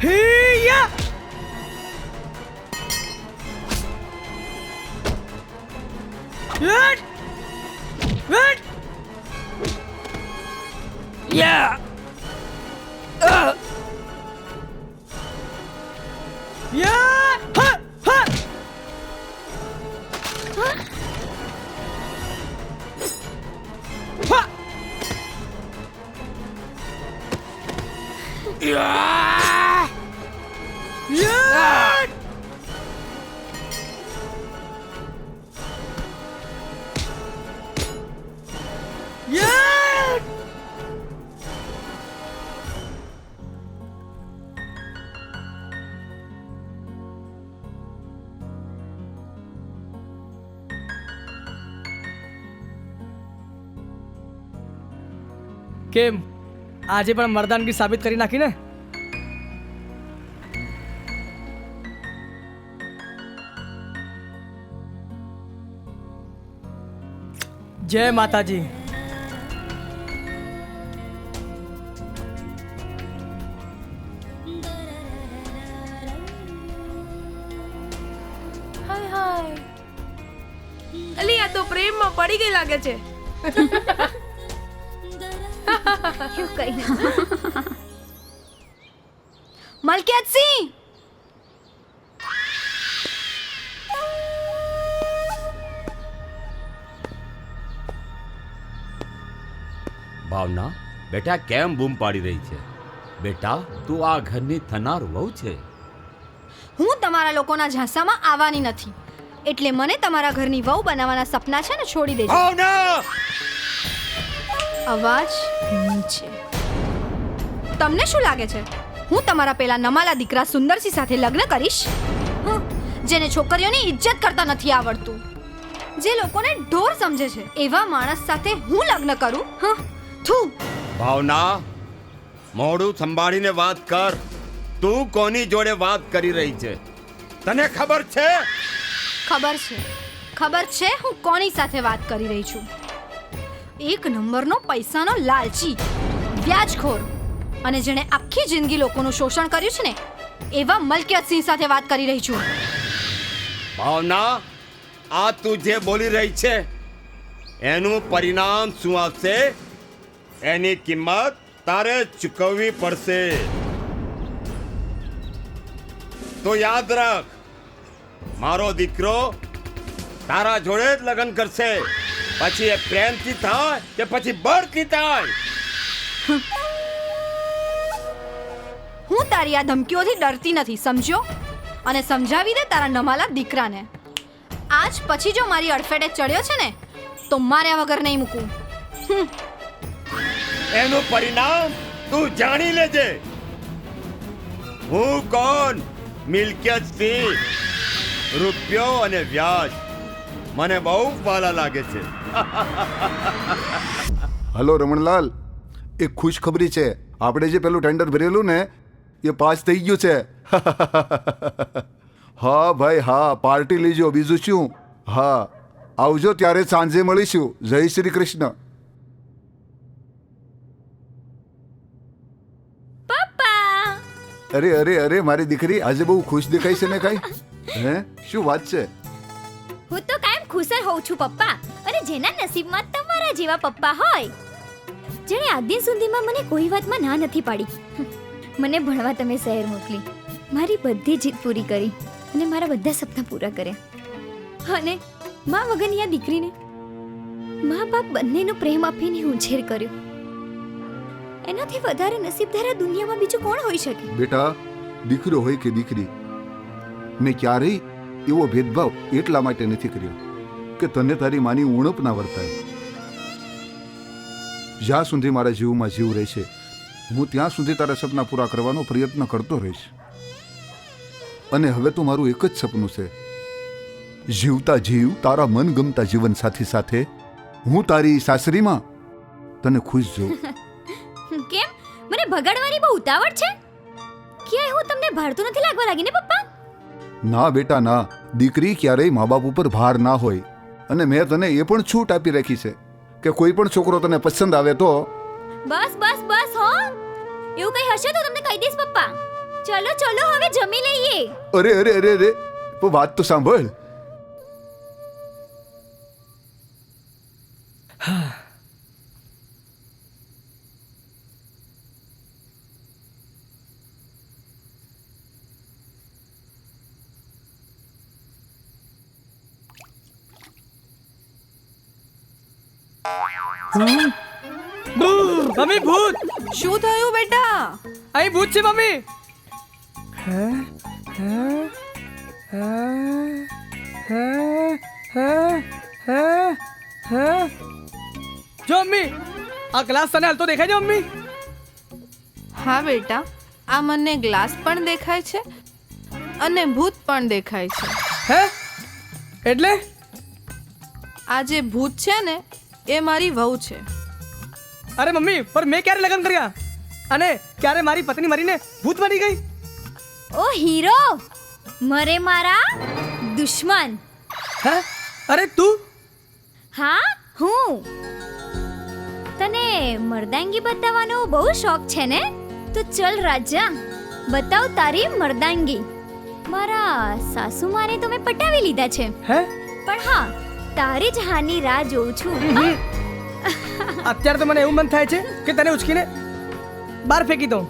હિયા યટ યટ યા યા હા હા હા યા યા કેમ આજે પણ મર્દાનગી સાબિત કરી નાખી ને? જય માતાજી. હાય હાય. અલી આ તો પ્રેમમાં પડી ગઈ લાગે છે. એવું કઈ મલકિયતસિંહ, ભાવના બેટા કેમ બૂમ પાડી રહી છે? બેટા તું આ ઘરની થનાર વહુ છે. હું તમારા લોકોના ઝાંસામાં આવવાની નથી, એટલે મને તમારા ઘરની વહુ બનાવવાના સપના છે ને છોડી દેજો. ભાવના! અવાજ નીચે. તમને શું લાગે છે હું તમારા પેલા નમાલા દીકરા સુંદરસિંહ સાથે લગ્ન કરીશ? જેને છોકરીઓની ઇજ્જત કરતા નથી આવડતું, જે લોકોને ઢોર સમજે છે, એવા માણસ સાથે હું લગ્ન કરું? થૂ. ભાવના, મોઢું સંભાળીને વાત કર. તું કોની જોડે વાત કરી રહી છે? તને ખબર છે? ખબર છે હું કોની સાથે વાત કરી રહી છું. એક નંબરનો પૈસાનો લાલચી, વ્યાજખોર અને જેણે આખી જિંદગી લોકોનું શોષણ કર્યું છે ને, એવા મલકિયતસિંહ સાથે વાત કરી રહી છું. ભાવના, આ તું જે બોલી રહી છે એનું પરિણામ શું આવશે એની કિંમત તારે ચૂકવવી પડશે. તો યાદ રાખ, મારો દીકરો તારા જોડે જ લગ્ન કરશે, પછી એ પ્રેમથી થાય કે પછી બળથી થાય. હું તારી આ ધમકીઓથી ડરતી નથી, સમજ્યો? અને સમજાવી દે તારા નમાલા દીકરાને. આજ પછી જો મારી અડફેટે ચડ્યો છે ને તો માર્યા વગર નહીં મૂકું. એનું પરિણામ તું જાણી લેજે. હું કોણ? મિલકિયતસિંહ. રૂપિયો અને વ્યાજ મને બહુ વાલા લાગે છે. હલો રમણલાલ, એક ખુશખબરી છે. આપણે જે પેલું ટેન્ડર ભરેલું ને એ પાસ થઈ ગયું છે. હા ભાઈ હા, પાર્ટી લીજો. બીજું શું? હા, આવજો ત્યારે સાંજે મળીશું. જય શ્રી કૃષ્ણ. પપ્પા! અરે અરે અરે, મારી દીકરી આજે બહુ ખુશ દેખાય છે ને કાંઈ? હે, શું વાત છે? હું તો કાયમ ખુશ જ હોઉં છું પપ્પા. અને જેના નસીબમાં તમારા જેવા પપ્પા હોય, જેણે આજ દિન સુધીમાં મને કોઈ વાતમાં ના નથી પાડી. મને ભણવા તમે શહેર મોકલી, મારી બધી જીદ પૂરી કરી અને મારા બધા સપના પૂરા કર્યા. અને મા વગરની આ દીકરીને મા બાપ બંનેનો પ્રેમ આપીને ઉછેર કર્યો. એનાથી વધારે નસીબદાર આ દુનિયામાં બીજું કોણ હોઈ શકે? બેટા, દીકરો હોય કે દીકરી, મેં ક્યારેય એવો ભેદભાવ એટલા માટે નથી કર્યો કે તને તારી માની ઉણપ ના વર્તાય. જ્યાં સુધી મારા જીવમાં જીવ રહેશે, હું ત્યાં સુધી તારા સપના પૂરા કરવાનો પ્રયત્ન કરતો રહીશ. અને હવે તો મારું એક જ સપનું છે, જીવતા જીવ તારા મનગમતા જીવન સાથી સાથે હું તારી સાસરીમાં તને ખુશ જોઉં. કેમ મને ભગાડવાની બહુ ઉતાવળ છે? ક્યાંય હું તમને ભાડતું નથી લાગવા લાગી ને પપ્પા? ના બેટા ના, દીકરી ક્યારેય મા બાપ ઉપર ભાર ના હોય. અને મેં તને એ પણ છૂટ આપી રાખી છે કે કોઈ પણ છોકરો તને પસંદ આવે તો. બસ બસ બસ હો, એવું કઈ હશે તો તમને કહી દઈશ પપ્પા. ચલો ચલો હવે જમી લઈએ. અરે અરે અરે અરે, તો વાત તો સાંભળ. મમ્મી ભૂત! શું થયું બેટા? અહીં ભૂત છે મમ્મી. જો મમ્મી, આ ગ્લાસ તને હાલતો દેખાય છે મમ્મી? હા બેટા, આ મને ગ્લાસ પણ દેખાય છે અને ભૂત પણ દેખાય છે. હે? એટલે આ જે ભૂત છે ને એ મારી વહુ છે અરે મમ્મી પર મેં ક્યારે લગ્ન કર્યા અને ક્યારે મારી પત્ની મરીને ભૂત બની ગઈ? ઓ હીરો, મરે મારા દુશ્મન. હે? અરે તું? હા હું. તને મર્દાંગી બતાવવાનો બહુ શોખ છે ને? તો ચલ રાજા, બતાવ તારી મર્દાંગી. મારા સાસુમાને તો મેં પટાવી લીધા છે. હે? પણ હા, તારી જ હાની રાહ જોઉં છું. અત્યારે તો મને એવું મન થાય છે કે તને ઉચકીને બહાર ફેંકી દઉં.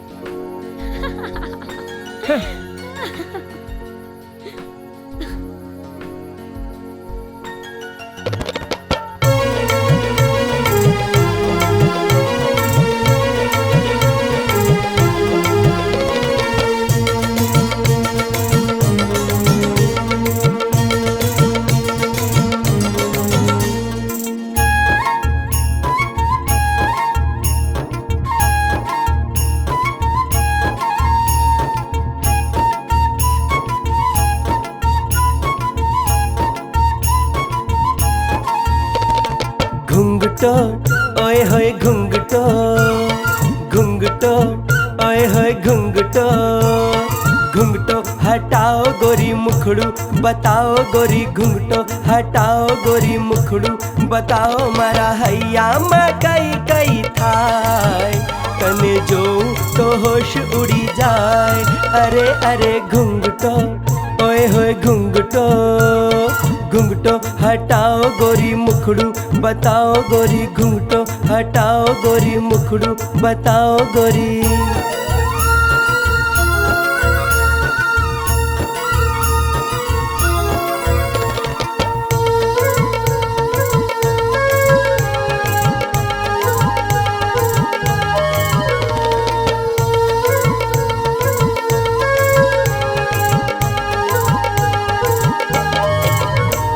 घुंघटो ओए होए घुंघटो घुंघटो ओए होए घुंघटो घुंघटो हटाओ गोरी मुखड़ू बताओ गोरी घुंघटो हटाओ गोरी मुखड़ू बताओ मारा हैया में कई कई थाय तने जो तो होश उड़ी जाए अरे अरे घुंघटो ओए होए घुंघटो घुंघटो हटाओ गोरी मुखड़ू बताओ गोरी घुंघटो हटाओ गोरी मुखड़ू बताओ गोरी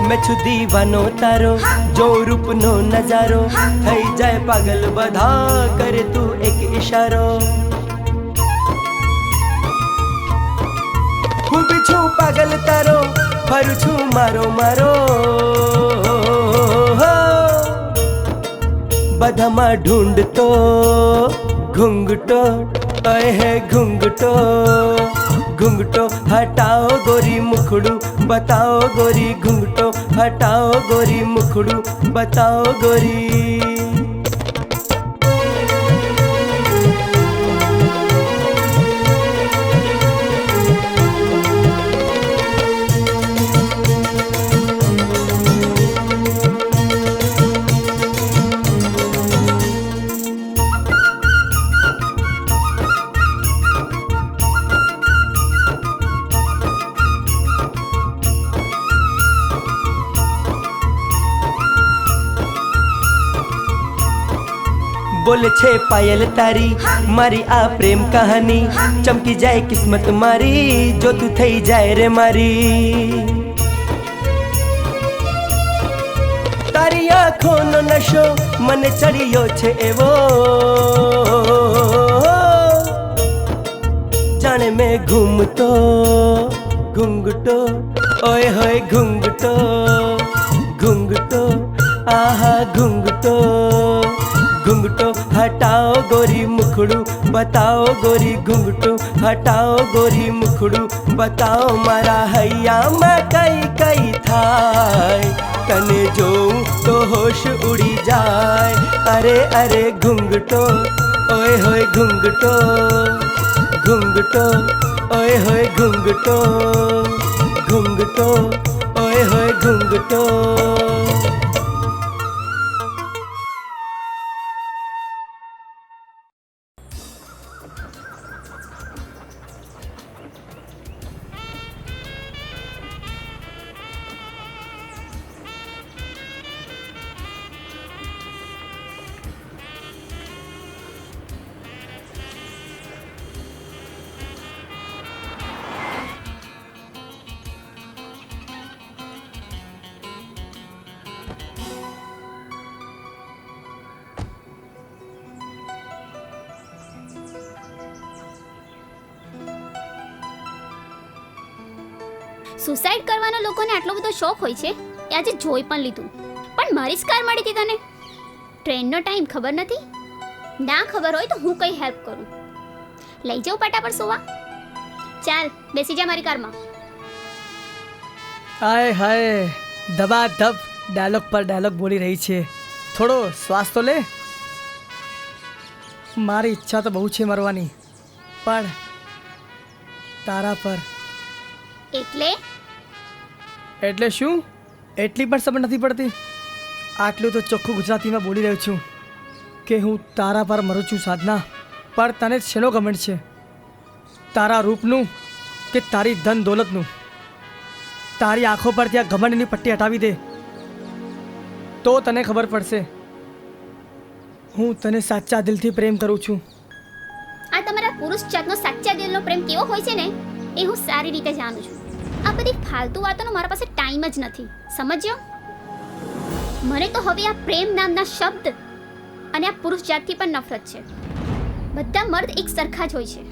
मैं छु दीवानो तारो जो रूप नो नजारो थई जाए पागल बधा करे तू एक इशारो हूँ भी छू पागल तारो फरू छू मारो मारो बधा मा ढूंढतो घुंघटो ओए है घुंघटो घुंघटो हटाओ गोरी मुखड़ू बताओ गोरी घुंघटो हटाओ गोरी मुखड़ू बताओ गोरी बोले छे पायल तारी मारी आ प्रेम कहानी चमकी जाए किस्मत मारी जो तू थई जाए रे मारी तारी आँखों नो नशो मन चढ़ियो छे एवो जाने में घूमतो घुंघटो ओए होए घुंघटो घुंघटो आहा घुंघटो घुंघटो हटाओ गोरी मुखड़ू बताओ गोरी घुंघटो हटाओ गोरी मुखड़ू बताओ मारा हैया में कई कई थाय तने जो तो होश उड़ी जाए अरे अरे घुंघटो ओए होए घुंघटो घुंघटो ओए होए घुंघटो घुंघटो ओए होए घुंघटो સુસાઇડ કરવાનો લોકોને આટલો બધો શોખ હોય છે એ આજે જોઈ પણ લીધું. પણ મારી જ કાર મળી હતી તને. ટ્રેનનો ટાઈમ ખબર નથી? ના ખબર હોય તો હું કઈ હેલ્પ કરું. લઈ જાઉં પાટા પર સોવા? ચાલ બેસી જા મારી કારમાં. હાય હાય ધબાધબ ડાયલોગ પર ડાયલોગ બોલી રહી છે. થોડો શ્વાસ તો લે. મારી ઈચ્છા તો બહુ છે મરવાની, પણ તારા પર. એટલે શું? એટલી પણ સમજ નથી પડતી? આટલું તો ચોખ્ખું ગુજરાતીમાં બોલી રહ્યો છું કે હું તારા પર મરું છું સાધના. પણ તને શેનો ઘમંડ છે? તારા રૂપનું કે તારી ધન દોલતનું? તારી આંખો પર ત્યાં ઘમંડની પટ્ટી હટાવી દે તો તને ખબર પડશે હું તને સાચા દિલથી પ્રેમ કરું છું. આ તમારા પુરુષ જાતનો સાચા દિલનો પ્રેમ કેવો હોય છે ને એ હું સારી રીતે જાણું છું. આ બધી ફાલતુ વાતોનો મારા પાસે ટાઈમ જ નથી, સમજ્યો? મને તો હવે આ પ્રેમ નામના શબ્દ અને આ પુરુષ જાતથી પણ નફરત છે. બધા મર્દ એક સરખા જ હોય છે.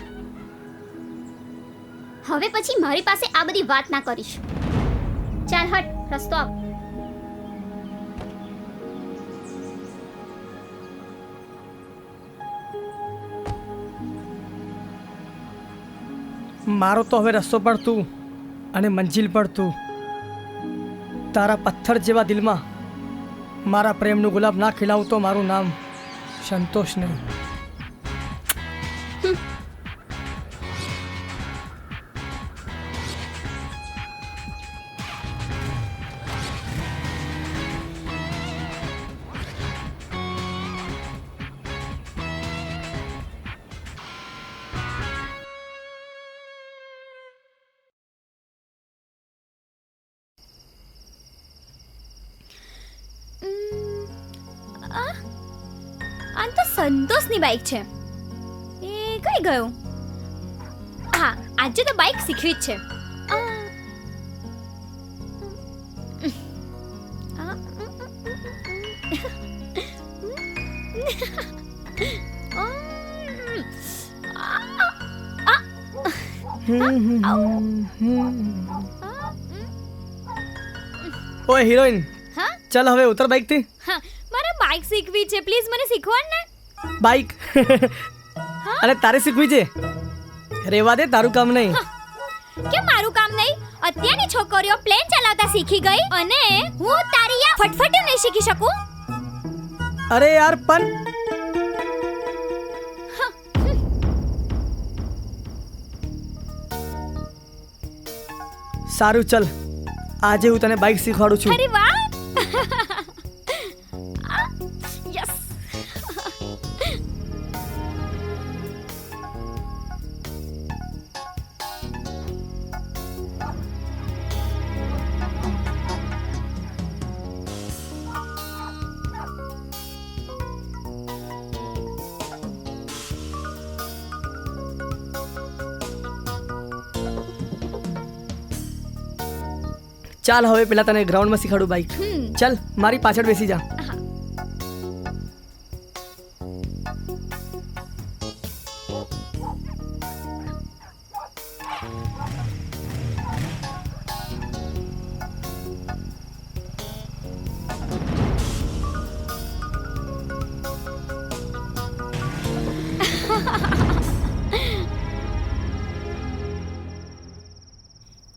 હવે પછી મારી પાસે આ બધી વાત ના કરીશ. ચાલ હટ, રસ્તો આપ. મારો તો હવે રસ્તો પણ તું અને મંજિલ પણ તું. તારા પથ્થર જેવા દિલમાં મારા પ્રેમનું ગુલાબ ના ખીલાવું તો મારું નામ સંતોષ નહીં. આ તો સંતોષની બાઈક છે. એ કઈ ગયો? હા, આજે તો બાઈક શીખવી જ છે. ઓય હિરોઈન, હા ચાલ હવે ઉતર બાઈક થી. હા, મારે બાઈક શીખવી છે, પ્લીઝ મને શીખવાડ ને. બાઈક અને તારે શીખવી છે? રેવા દે, તારું કામ નહીં. કે મારું કામ નહીં? અત્યારની છોકરીઓ પ્લેન ચલાવતા શીખી ગઈ અને હું તારી આ ફટફટી નહીં શીખી શકું? અરે યાર પણ સારું, ચલ આજે હું તને બાઈક શીખવાડું છું. અરે વાહ, યસ. ચાલ હવે પેલા તને ગ્રાઉન્ડમાં શીખવાડું બાઈક. ચાલ મારી પાછળ બેસી જા.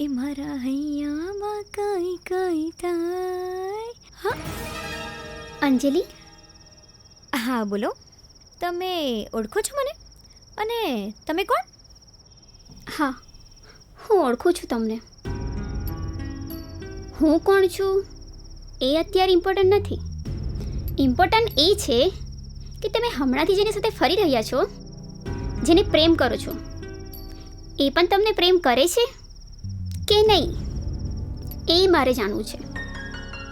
એ મારા હૈયામાં કઈ કઈ થાય. હા અંજલિ? હા બોલો. તમે ઓળખો છો મને? અને તમે કોણ? હા, હું ઓળખું છું તમને. હું કોણ છું એ અત્યારે ઇમ્પોર્ટન્ટ નથી. ઇમ્પોર્ટન્ટ એ છે કે તમે હમણાંથી જેની સાથે ફરી રહ્યા છો, જેને પ્રેમ કરો છો, એ પણ તમને પ્રેમ કરે છે કે નહીં, એ મારે જાણવું છે.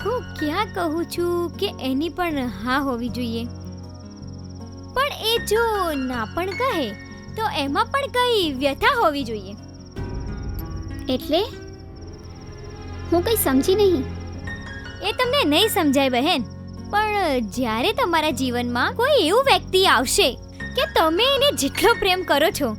હું ક્યાં કહું છું કે એની પણ હા હોવી જોઈએ, પણ એ જો ના પણ કહે તો એમાં પણ કઈ વ્યથા હોવી જોઈએ. એટલે હું કઈ સમજી નહીં. એ તમને નહીં સમજાય બહેન, પણ જ્યારે તમારા જીવનમાં કોઈ એવું વ્યક્તિ આવશે કે તમે એને જેટલો પ્રેમ કરો છો,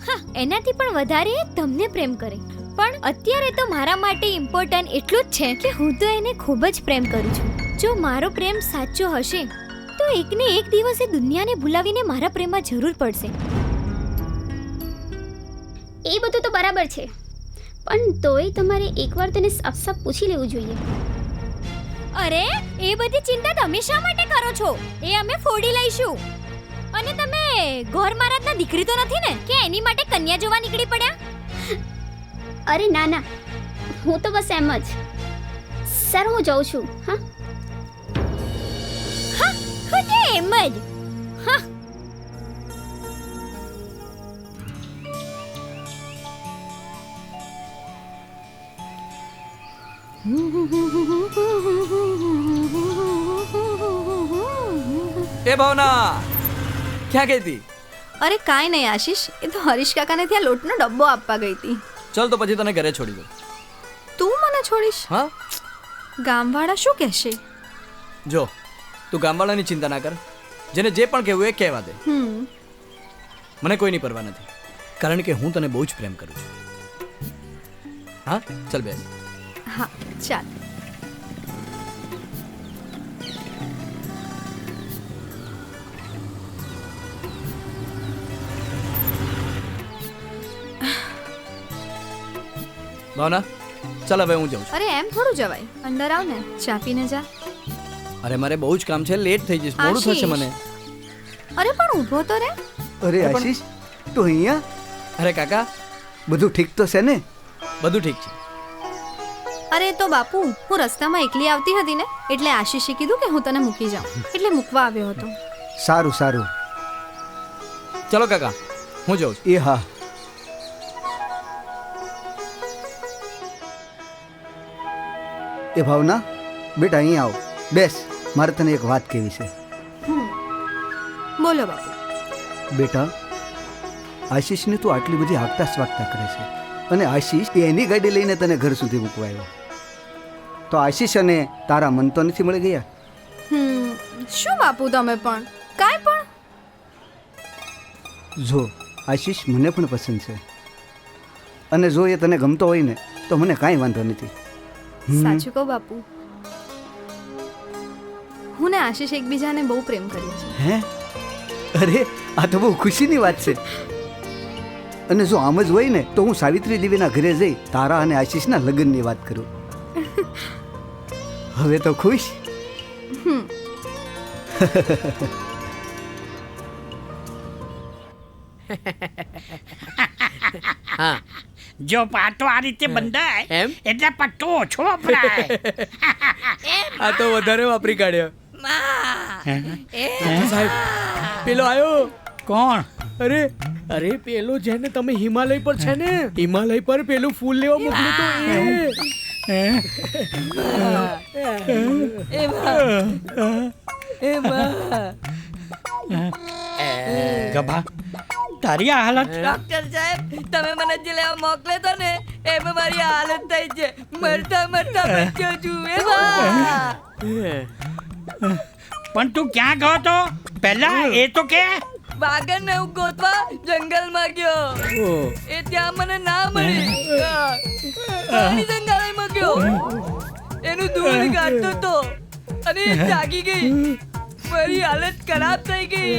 હા એનાથી પણ વધારે તમને પ્રેમ કરે. પણ અત્યારે તો મારા માટે ઇમ્પોર્ટન્ટ એટલું જ છે કે હું તો એને ખૂબ જ પ્રેમ કરું છું. જો મારો પ્રેમ સાચો હશે તો એકને એક દિવસે દુનિયાને ભૂલાવીને મારા પ્રેમમાં જરૂર પડશે. એ બધું તો બરાબર છે, પણ તોય તમારે એકવાર તેને સાફ સાફ પૂછી લેવું જોઈએ. અરે એ બધી ચિંતા તમે શા માટે કરો છો? એ અમે ફોડી લઈશું. અને તમે ઘોર મહારાજના દીકરી તો નથી ને કે એની માટે કન્યા જોવા નીકળી પડ્યા? અરે ના ના, હું તો બસ એમ જ. સર હું જાઉં છું. હા હા, હું તો એમ જ. હા. એ ભાવના ક્યાં ગઈ હતી? અરે કાંઈ નહીં આશીષ, એ તો હરીશ કાકાને ત્યાં લોટનો ડબ્બો આપવા ગઈ હતી. ચલ તો પછી તને ઘરે છોડી દઉં. તું મને છોડીશ? હા. ગામવાળા શું કહેશે? જો તું ગામવાળાની ચિંતા ના કર, જેને જે પણ કહેવું એ કહેવા દે. મને કોઈની પરવા નથી, કારણ કે હું તને બહુ જ પ્રેમ કરું છું. હા ચલ બેન. હા ચાલ. ભાવના ચાલ હવે હું જાઉં છું. અરે એમ થોડું જવાય, અંદર આવ ને, ચા પીને જા. અરે મારે બહુ જ કામ છે, લેટ થઈ જઈશ, મોડું થશે મને. અરે પણ ઊભો તો રે. અરે આશીષ તું અહીંયા? અરે કાકા બધું ઠીક તો છે ને? બધું ઠીક છે. અરે તો બાપુ, હું રસ્તામાં એકલી આવતી હતી ને, એટલે આશીષે કીધું કે હું તને મૂકી જાઉં, એટલે મૂકવા આવ્યો હતો. સારું સારું. ચલો કાકા હું જાઉં છું. એ હા. એ ભાવના બેટા અહીં આવ, બેસ, મારે તને એક વાત કહેવી છે. બોલો બાપુ. બેટા આશીષને તું આટલી બધી આગતા સ્વાગતા કરે છે, અને આશીષ એની ગાડી લઈને તને ઘર સુધી મૂકવા આવ્યો, તો આશીષ અને તારા મન તો નથી મળી ગયા? શું બાપુ તમે પણ કાંઈ પણ. જો આશીષ મને પણ પસંદ છે, અને જો એ તને ગમતો હોય ને તો મને કાંઈ વાંધો નથી. સાચું કહું બાપુ, હું ને આશીષ એકબીજાને બહુ પ્રેમ કરીએ છીએ. હે? અરે આ તો બહુ ખુશીની વાત છે. અને જો આમ જ હોય ને તો હું સાવિત્રી દેવીના ઘરે જઈ તારા અને આશીષના લગ્નની વાત કરું. હવે તો ખુશ? હા, જો પાટો આ રીતે બંધાય એમ એટલે પટ્ટો ઓછો વપરાય. આ તો વધારે વાપરી કાઢ્યો. સાહેબ પેલો આવ્યો. કોણ? અરે અરે પેલો જેને તમે હિમાલય પર છે ને, હિમાલય પર પેલું ફૂલ લેવા મોકલ્યું તો ગભા તારી આ હાલત. ડોક્ટર સાહેબ તમે મને જે લેવા મોકલે તો ને એમાં મારી હાલત થઈ છે, મરતા મરતા બચ્યો છું. પણ તું ક્યાં ગયો તો પહેલા એ તો કે? વાગન ને હું ગોતવા જંગલમાં ગયો, એ ત્યાં મને ના મળી, પ્રાણી સંગ્રહાલયમાં ગયો, એનું દૂધ કાઢતો તો અને એ જાગી ગઈ, મારી હાલત ખરાબ થઈ ગઈ.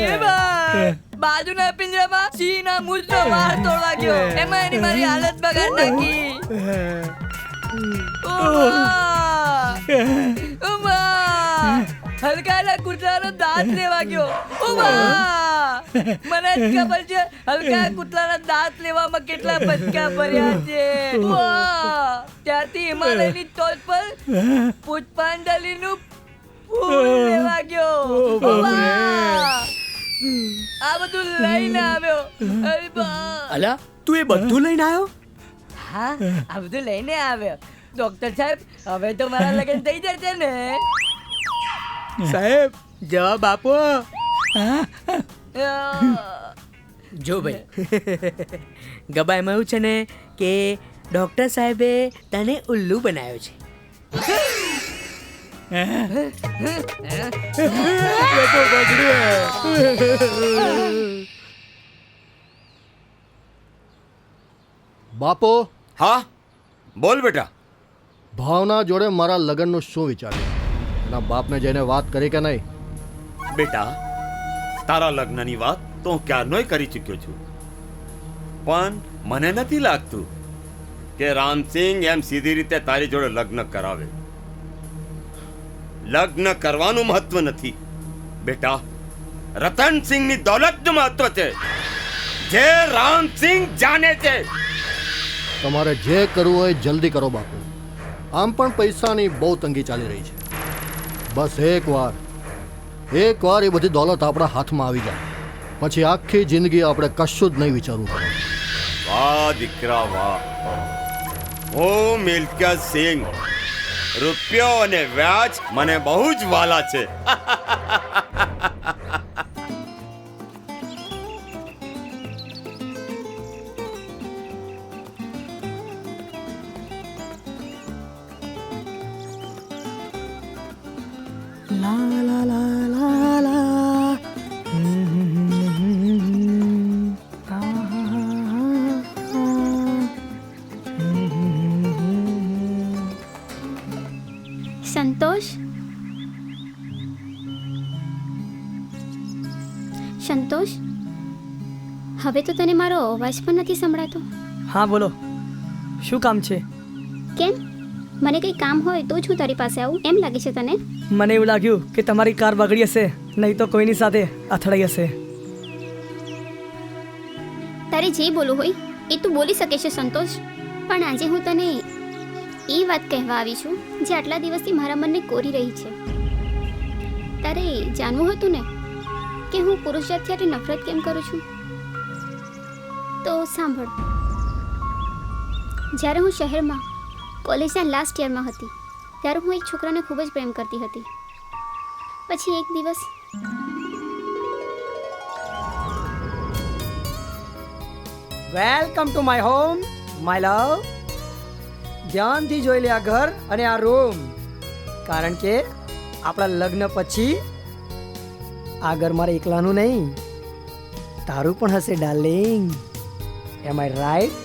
બાજુના પિંજરામાં સિંહના મૂછનો વાળ તોડવા ગયો, એમાં એની મારી હાલત બગાડ નાખી. હલકાયેલા કૂતરાનો દાંત લેવા ગયો. મને જ ખબર છે હલકા કૂતરાના દાંત લેવામાં કેટલા બચકા ભર્યા છે. ત્યારથી હિમાલયની ટોચ પર પુષ્પાંજલિનું ફૂલ લેવા ગયો. આ બધું લઈને આવ્યો. અલા તું એ બધું લઈને આવ્યો? હા, આ બધું લઈને આવ્યો. ડોક્ટર સાહેબ હવે તો મારા લગ્ન થઈ જશે ને? સાહેબ જવાબ આપો. જો ભાઈ ગબા એમાં એવું છે ને કે ડોક્ટર સાહેબે તને ઉલ્લુ બનાવ્યો છે. બાપો. હા બોલ બેટા. ભાવના જોડે મારા લગ્નનું શું વિચાર્યું? એના બાપને જઈને વાત કરી કે નહીં? બેટા, તારા લગ્નની વાત તો હું ક્યારનોય કરી ચૂક્યો છું, પણ મને નથી લાગતું કે રામસિંહ એમ સીધી રીતે તારી જોડે લગ્ન કરાવે. લગ્ન કરવાનું મહત્વ નથી બેટા, રતનસિંહની દોલતનું મહત્વ છે, જે રામસિંહ જાણે છે. તમારે જે કરવું હોય જલ્દી કરો બાપુ. આમ પણ પૈસાની બહુ તંગી ચાલી રહી છે. બસ એકવાર એ બધી દોલત આપણા હાથમાં આવી જાય પછી આખી જિંદગી આપણે કશું જ નહીં વિચારવું પડે. વાહ દીકરા વાહ. હું મિલ્કિયત સિંહ, રૂપિયો અને વ્યાજ મને બહુ જ વાલા છે. સંતોષ, સંતોષ, હવે તો તને મારો અવાજ પણ નથી સંભળાતો. હા બોલો, શું કામ છે? કેમ? મને કંઈ કામ હોય તો જ હું તારી પાસે આવું એમ લાગે છે તને? મને એવું લાગ્યું કે તમારી કાર બગડી હશે, નહીં તો કોઈની સાથે અથડાઈ હશે. તારે જે બોલવું હોય એ તું બોલી શકે છે સંતોષ, પણ આજે હું તને એ વાત કહેવા આવી છું જે આટલા દિવસથી મારા મનને કોરી રહી છે. તારે જાણવું હતું ને કે હું પુરુષ જાતથી નફરત કેમ કરું છું? તો સાંભળ. જ્યારે હું શહેરમાં કોલેજના લાસ્ટ યરમાં હતી ત્યારે હું એક છોકરાને ખૂબ જ પ્રેમ કરતી હતી. પછી એક દિવસ welcome to my home my લવ. ધ્યાનથી જોઈ લે આ ઘર અને આ રૂમ, કારણ કે આપણા લગ્ન પછી આ ઘર મારે એકલાનું નહીં, તારું પણ હશે ડાર્લિંગ. M I right?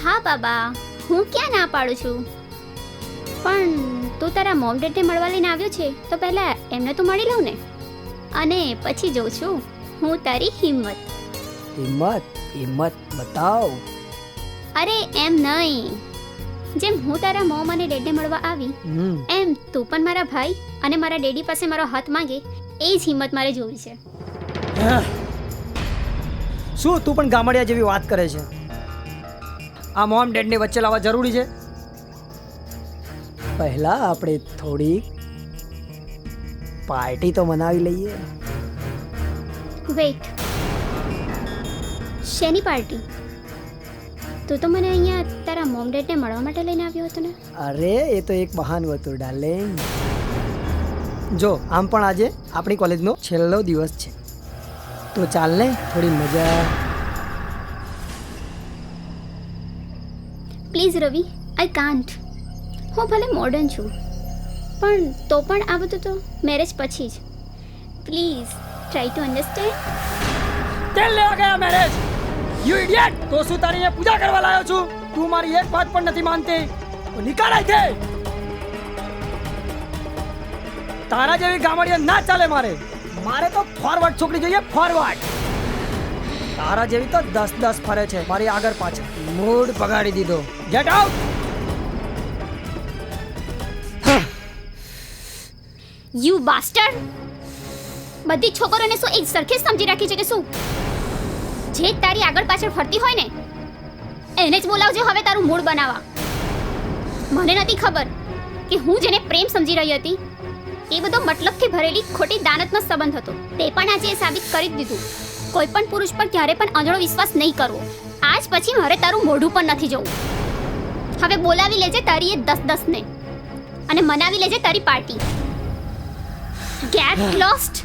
હા બાબા, હું ક્યાં ના પાડું છું, પણ તું તારા મોમ ડેડને મળવા લઈને આવ્યો છે તો પહેલા એમને તો મળી લઉં ને, અને પછી જોઉં છું હું તારી હિંમત. હિંમત બતાવ. અરે એમ નહીં, જેમ હું તારા મોમ અને ડેડને મળવા આવી એમ તું પણ મારા ભાઈ અને મારા ડેડી પાસે મારો હાથ માંગે એ જ હિંમત મારે જોવી છે. શું તું પણ ગામડિયા જેવી વાત કરે છે? આ મોમ ડેડને વચ્ચે લાવવા જરૂરી છે? પહેલા આપણે થોડી પાર્ટી તો મનાવી લઈએ. વેઇટ, શેની પાર્ટી? તું તો મને અહીંયા તારા મોમ ડેડને મળવા માટે લઈને આવ્યો હતો ને? અરે એ તો એક બહાનું હતું ડાર્લિંગ. જો આમ પણ આજે આપણી કોલેજનો છેલ્લો દિવસ છે, તો ચાલ ને થોડી મજા. Please Ravi, I can't. હું ભલે મોડર્ન છું પણ તો પણ આ બધું તો મેરેજ પછી જ. Please try to understand. તેલ લેવા ગયા મેરેજ? You idiot! તો શું તારી અહીંયા પૂજા કરવા લાવ્યો છું? તું મારી એક વાત પણ નથી માનતી તો નીકળ અહીંથી. તારા જેવી ગામડિયા ના ચાલે મારે. મારે તો ફોરવર્ડ છોકરી જોઈએ, ફોરવર્ડ. તારા જેવી તો 10 ફરે છે મારી આગળ પાછળ. મૂડ બગાડી દીધો. Get out. યુ બાસ્ટર્ડ! બધી છોકરીઓને શું એક સરખી સમજી રાખી છે કે શું? જે તારી આગળ પાછળ ફરતી હોય ને એને જ બોલાવજો હવે તારું મૂડ બનાવવા. મને નથી ખબર કે હું જેને પ્રેમ સમજી રહી હતી એ બધો મતલબથી ભરેલી ખોટી દાનતનો સંબંધ હતો. તે પણ આજે એ સાબિત કરી જ દીધું. કોઈ પણ પુરુષ પર ક્યારે પણ અજળો વિશ્વાસ નહીં કરવો. આજ પછી મારે તારું મોઢું પણ નથી જોવું. હવે બોલાવી લેજે તારી એ 10 ને અને મનાવી લેજે તારી પાર્ટી. Gate lost.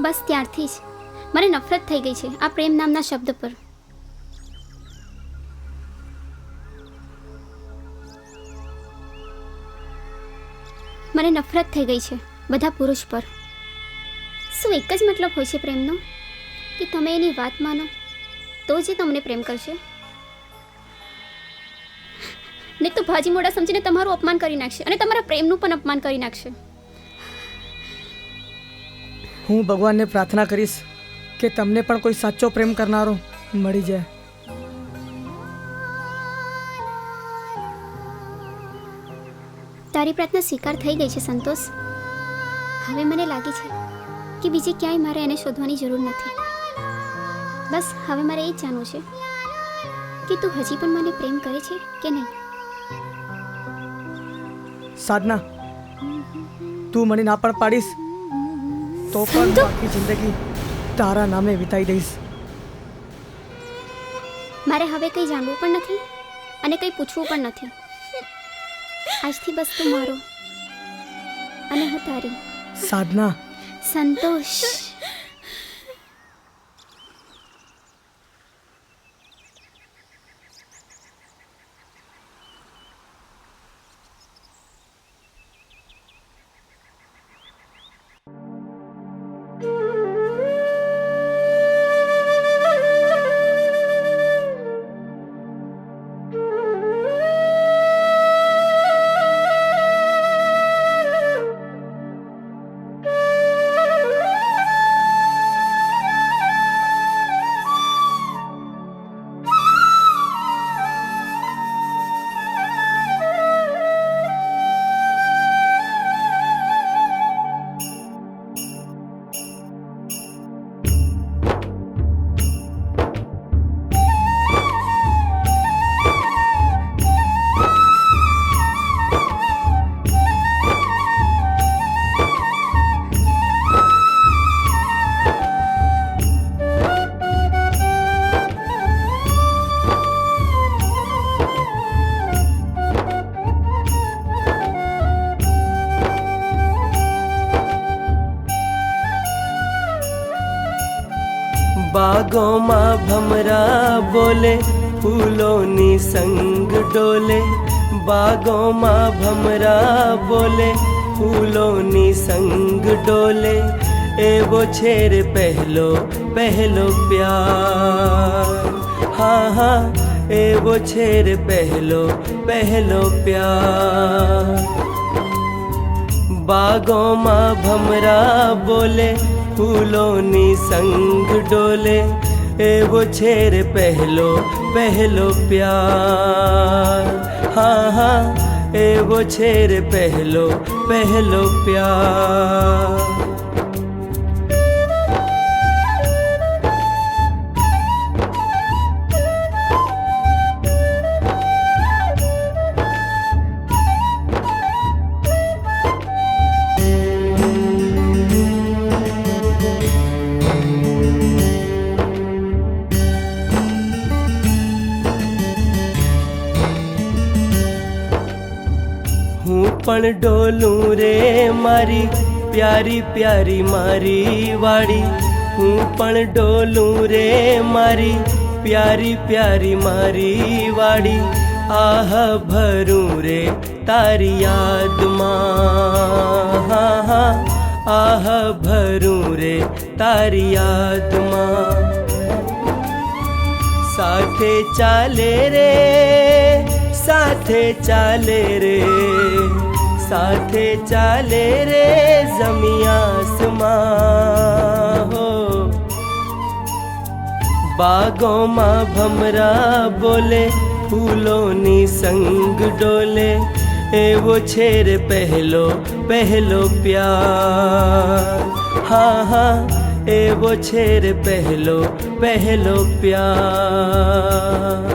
બસ ત્યારથી જ મને નફરત થઈ ગઈ છે આ પ્રેમ નામના શબ્દ પર. મને નફરત થઈ ગઈ છે બધા પુરુષ પર. શું એક જ મતલબ હોય છે પ્રેમનો? કે તમે એની વાત માનો તો જ એ તમને પ્રેમ કરશે, ને તો ભાજી મોડા સમજીને તમારું અપમાન કરી નાખશે અને તમારા પ્રેમનું પણ અપમાન કરી નાખશે. હું ભગવાનને પ્રાર્થના કરીશ કે તમને પણ કોઈ સાચો પ્રેમ કરનારો મળી જાય. તારી પ્રાર્થના સ્વીકાર થઈ ગઈ છે સંતોષ. હવે મને લાગે છે કે બીજે ક્યાંય મારે એને શોધવાની જરૂર નથી. બસ હવે મારે એ જ જાણવું છે કે તું હજી પણ મને પ્રેમ કરે છે કે નહીં. સાધના, તું મને ના પણ પાડીશ તો પણ બાકી જિંદગી તારા નામે વિતાઈ દઈશ. મારે હવે કંઈ જાણવું પણ નથી અને કંઈ પૂછવું પણ નથી. આજથી બસ તું મારો અને હું તારી. સાધના. સંતોષ. બાગોમાં ભમરા બોલે, ફૂલોની સંગ ડોલે. બાગોમાં ભમરા બોલે, ફૂલોની સંગ ડોલે. એવો છે રે પહેલો પહેલો પ્યાર. હા હા, એવો છે રે પહેલો પહેલો પ્યાર. બાગોમાં ભમરા બોલે, ફૂલોની સંગ ડોલે. એવો છે રે પહેલો પહેલો પ્યાર. હા હા, એવો છે રે પહેલો પહેલો પ્યાર. પણ ડોલું રે મારી પ્યારી પ્યારી મારી વાડી. હું પણ ડોલું રે મારી પ્યારી પ્યારી મારી વાડી. આહ ભરું રે તારી યાદમાં. હા હા, આહ ભરું રે તારી યાદમાં. સાથે ચાલે રે, સાથે ચાલે રે, સાથે ચાલે રે જમી આસમાં. હો બાગોમાં ભમરા બોલે, ફૂલોની સંગ ડોલે. એવો છે રે પહેલો પહેલો પ્યાર. હા હા, એવો છે રે પહેલો પહેલો પ્યાર.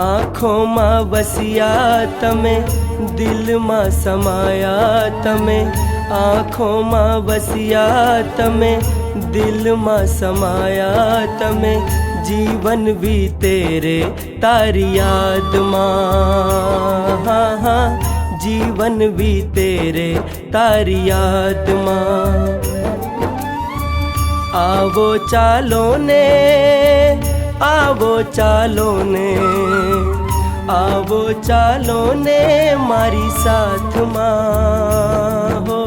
આંખોમાં વસ્યા તમે, દિલમાં સમાયા તમે. આંખોમાં વસ્યા તમે, દિલમાં સમાયા તમે. જીવન વીતે રે તારી યાદમાં, હા હા જીવન વીતે રે તારી યાદમાં. આવો ચાલો ને, આવો ચાલો ને, આવો ચાલો ને મારી સાથમાં હો.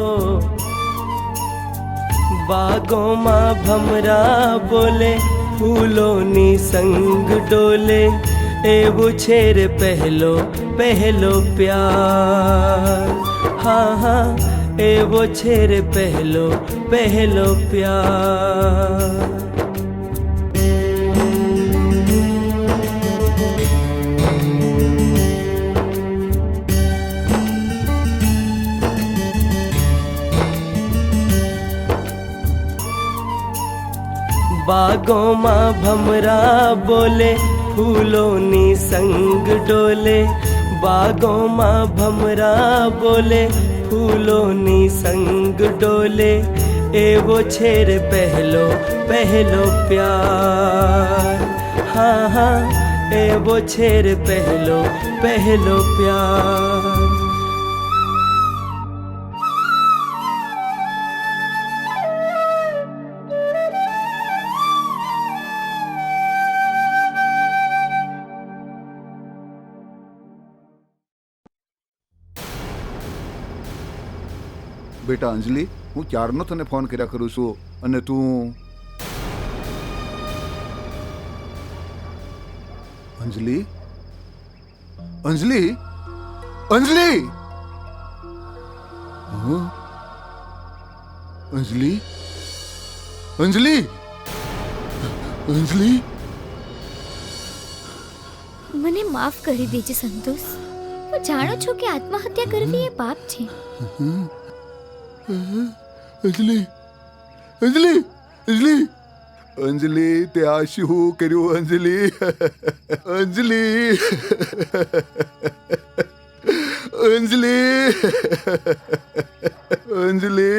બાગોમાં ભમરા બોલે, ફૂલોની સંગ ડોલે, એવું છે રે પહેલો પહેલો પ્યાર, હા હા એવો છે રે પહેલો પહેલો પ્યાર. બાગોમાં ભમરા બોલે, ફૂલોની સંગ ડોલે, બાગોમાં ભમરા બોલે, ફૂલોની સંગ ડોલે, એવો છે રે પહેલો પહેલો પ્યાર, હા હા એવો છે રે પહેલો પહેલો પ્યાર. બેટા અંજલિ, હું ક્યારનો તને ફોન કર્યા કરું છું અને તું અંજલિ અંજલિ અંજલિ હા? અંજલિ અંજલિ અંજલિ મને માફ કરી દેજે સંતોષ. હું જાણું છું કે આત્મહત્યા કરવી એ પાપ છે. અંજલિ અંજલિ અંજલિ અંજલિ તે આ શું કર્યું? અંજલિ અંજલિ અંજલિ અંજલિ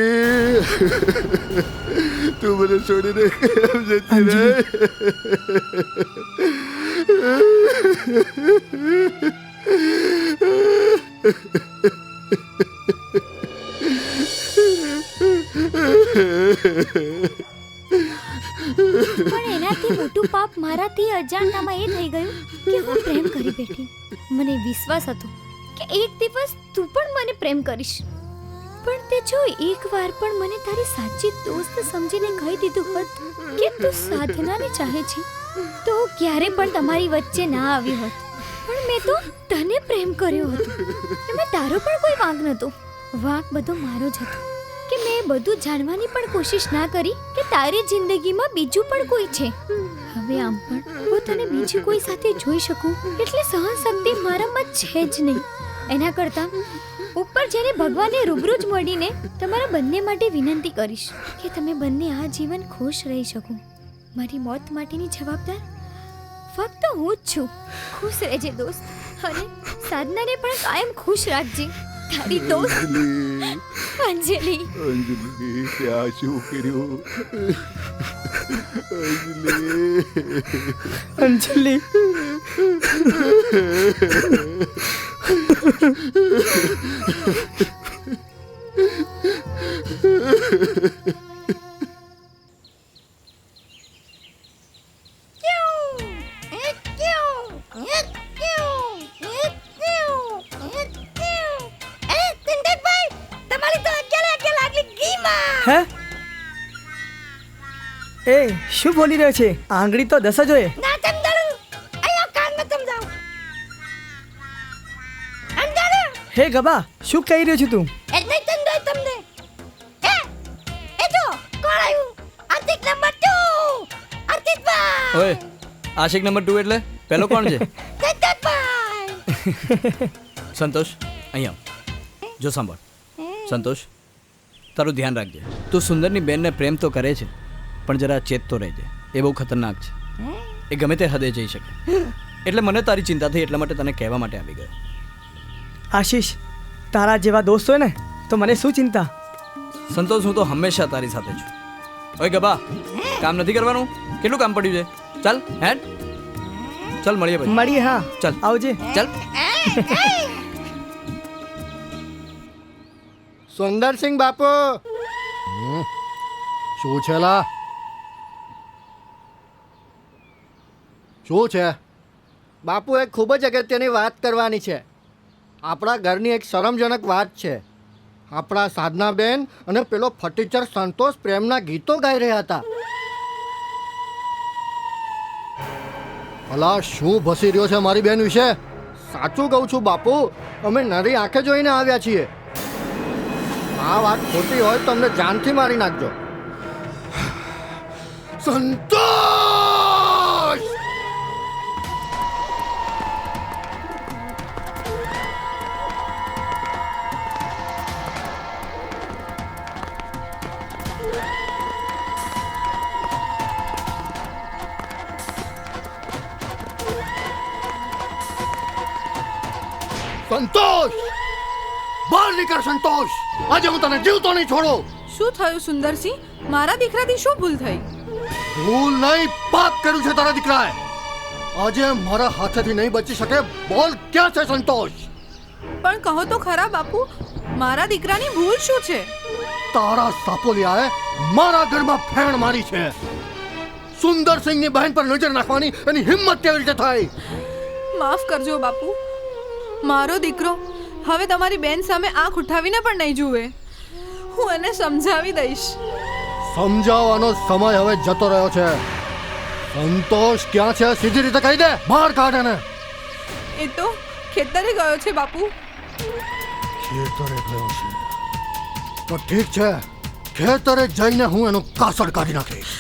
તું મને છોડીને કેમ જતી રહે? પણ એનાથી મોટું પાપ મારાથી અજાણતામાં એ થઈ ગયું કે હું પ્રેમ કરી બેઠી. મને વિશ્વાસ હતો કે એક દિવસ તું પણ મને પ્રેમ કરીશ, પણ તે જો એકવાર પણ મને તારી સાચી દોસ્ત સમજીને કહી દીધું હોત કે તું સાધનાને ચાહે છે, તો ક્યારે પણ તમારી વચ્ચે ના આવ્યું હોત. પણ મેં તો તને પ્રેમ કર્યો હતો, એમાં તારો પણ કોઈ વાંક નહોતો. વાંક બધો મારો જ હતો કે મેં બધું જાણવાની પણ કોશિશ ના કરી કે તારી જિંદગીમાં બીજું પણ કોઈ છે. હવે આમ પણ હું તને બીજી કોઈ સાથે જોઈ શકું એટલે સહનશક્તિ મારામાં છે જ નહીં. એના કરતાં ઉપર જેને ભગવાને રૂબરૂ જ મળીને તમારા બંને માટે વિનંતી કરીશ કે તમે બંને આ જીવન ખુશ રહી શકો. મારી મોત માટેની જવાબદાર ફક્ત હું જ છું. ખુશ રહેજે દોસ્ત, અને સાધનાને પણ કાયમ ખુશ રાખજે. તારી દોસ્ત અંજલિ. અંજલિ ત્યાં શું કર્યું? અંજલિ હે? એ શું બોલી રહ્યો છે? આંગળી તો 10 જ હોય. ના સમજાવું, અહીંયા કાનમાં સમજાવું. સમજાવું? હે ગબા, શું કહી રહ્યો છું તું? એ નહીં સમજાય તમને. એ જો કોણ આવ્યું? આર્થિક નંબર 2. આર્થિકભાઈ. ઓય, આશિક નંબર 2 એટલે પહેલો કોણ છે? સંતોષભાઈ. સંતોષ, અહીંયા જો સાંભળ. સંતોષ, તારું ધ્યાન રાખજે. તું સુંદરની બેનને પ્રેમ તો કરે છે, પણ જરા ચેતતો રહેજે. એ બહુ ખતરનાક છે. એ ગમે તે હદે જઈ શકે. એટલે મને તારી ચિંતા થઈ, એટલા માટે તને કહેવા માટે આવી ગયો. આશીષ, તારા જેવા દોસ્ત હોય ને તો મને શું ચિંતા. સંતોષ, હું તો હંમેશા તારી સાથે છું. ઓય ગબા, કામ નથી કરવાનું? કેટલું કામ પડ્યું છે? ચાલ હેડ ચાલ મળીએ ભાઈ મળીએ હા ચાલ આવજે ચાલ સુંદરસિંહ બાપુ શું છે લા શું છે બાપુ એક ખૂબ જ અગત્યની વાત કરવાની છે. આપણા ઘરની એક શરમજનક વાત છે. આપણા સાધનાબેન અને પેલો ફટીચર સંતોષ પ્રેમના ગીતો ગાઈ રહ્યા હતા. અલા શું ભસી રહ્યો છે મારી બેન વિશે? સાચું કહું છું બાપુ, અમે નરી આંખે જોઈને આવ્યા છીએ. આ વાત ખોટી હોય તો અમને જાનથી મારી નાખજો. સંતોષ! સંતોષ! બહાર નીકળ સંતોષ! આજે હું તને જીવતો નહીં છોડું. શું થયું સુંદરસિંહ? મારા દીકરાથી શું ભૂલ થઈ? ભૂલ નહીં, પાપ કર્યું છે તારા દીકરાએ. આજે મારા હાથેથી નહીં બચી શકે. બોલ ક્યાં છે સંતોષ? પણ કહો તો ખરા બાપુ, મારા દીકરાની ભૂલ શું છે? તારા સાપોલિયાએ મારા ઘરમાં ફેણ મારી છે. સુંદરસિંહની બહેન પર નજર નાખવાની એની હિંમત કેવી રીતે થઈ? માફ કરજો બાપુ, મારો દીકરો હવે તમારી બેન સામે આંખ ઉઠાવીને પણ નહીં જુએ. હું એને સમજાવી દઈશ. સમજાવવાનો સમય હવે જતો રહ્યો છે. સંતોષ ક્યાં છે સીધી રીતે કહી દે. બહાર કાઢ એને. એ તો ખેતરે ગયો છે બાપુ. ખેતરે ગયો છે તો ઠીક છે. ખેતરે જઈને હું એનું કાસડ કાઢી નાખીશ.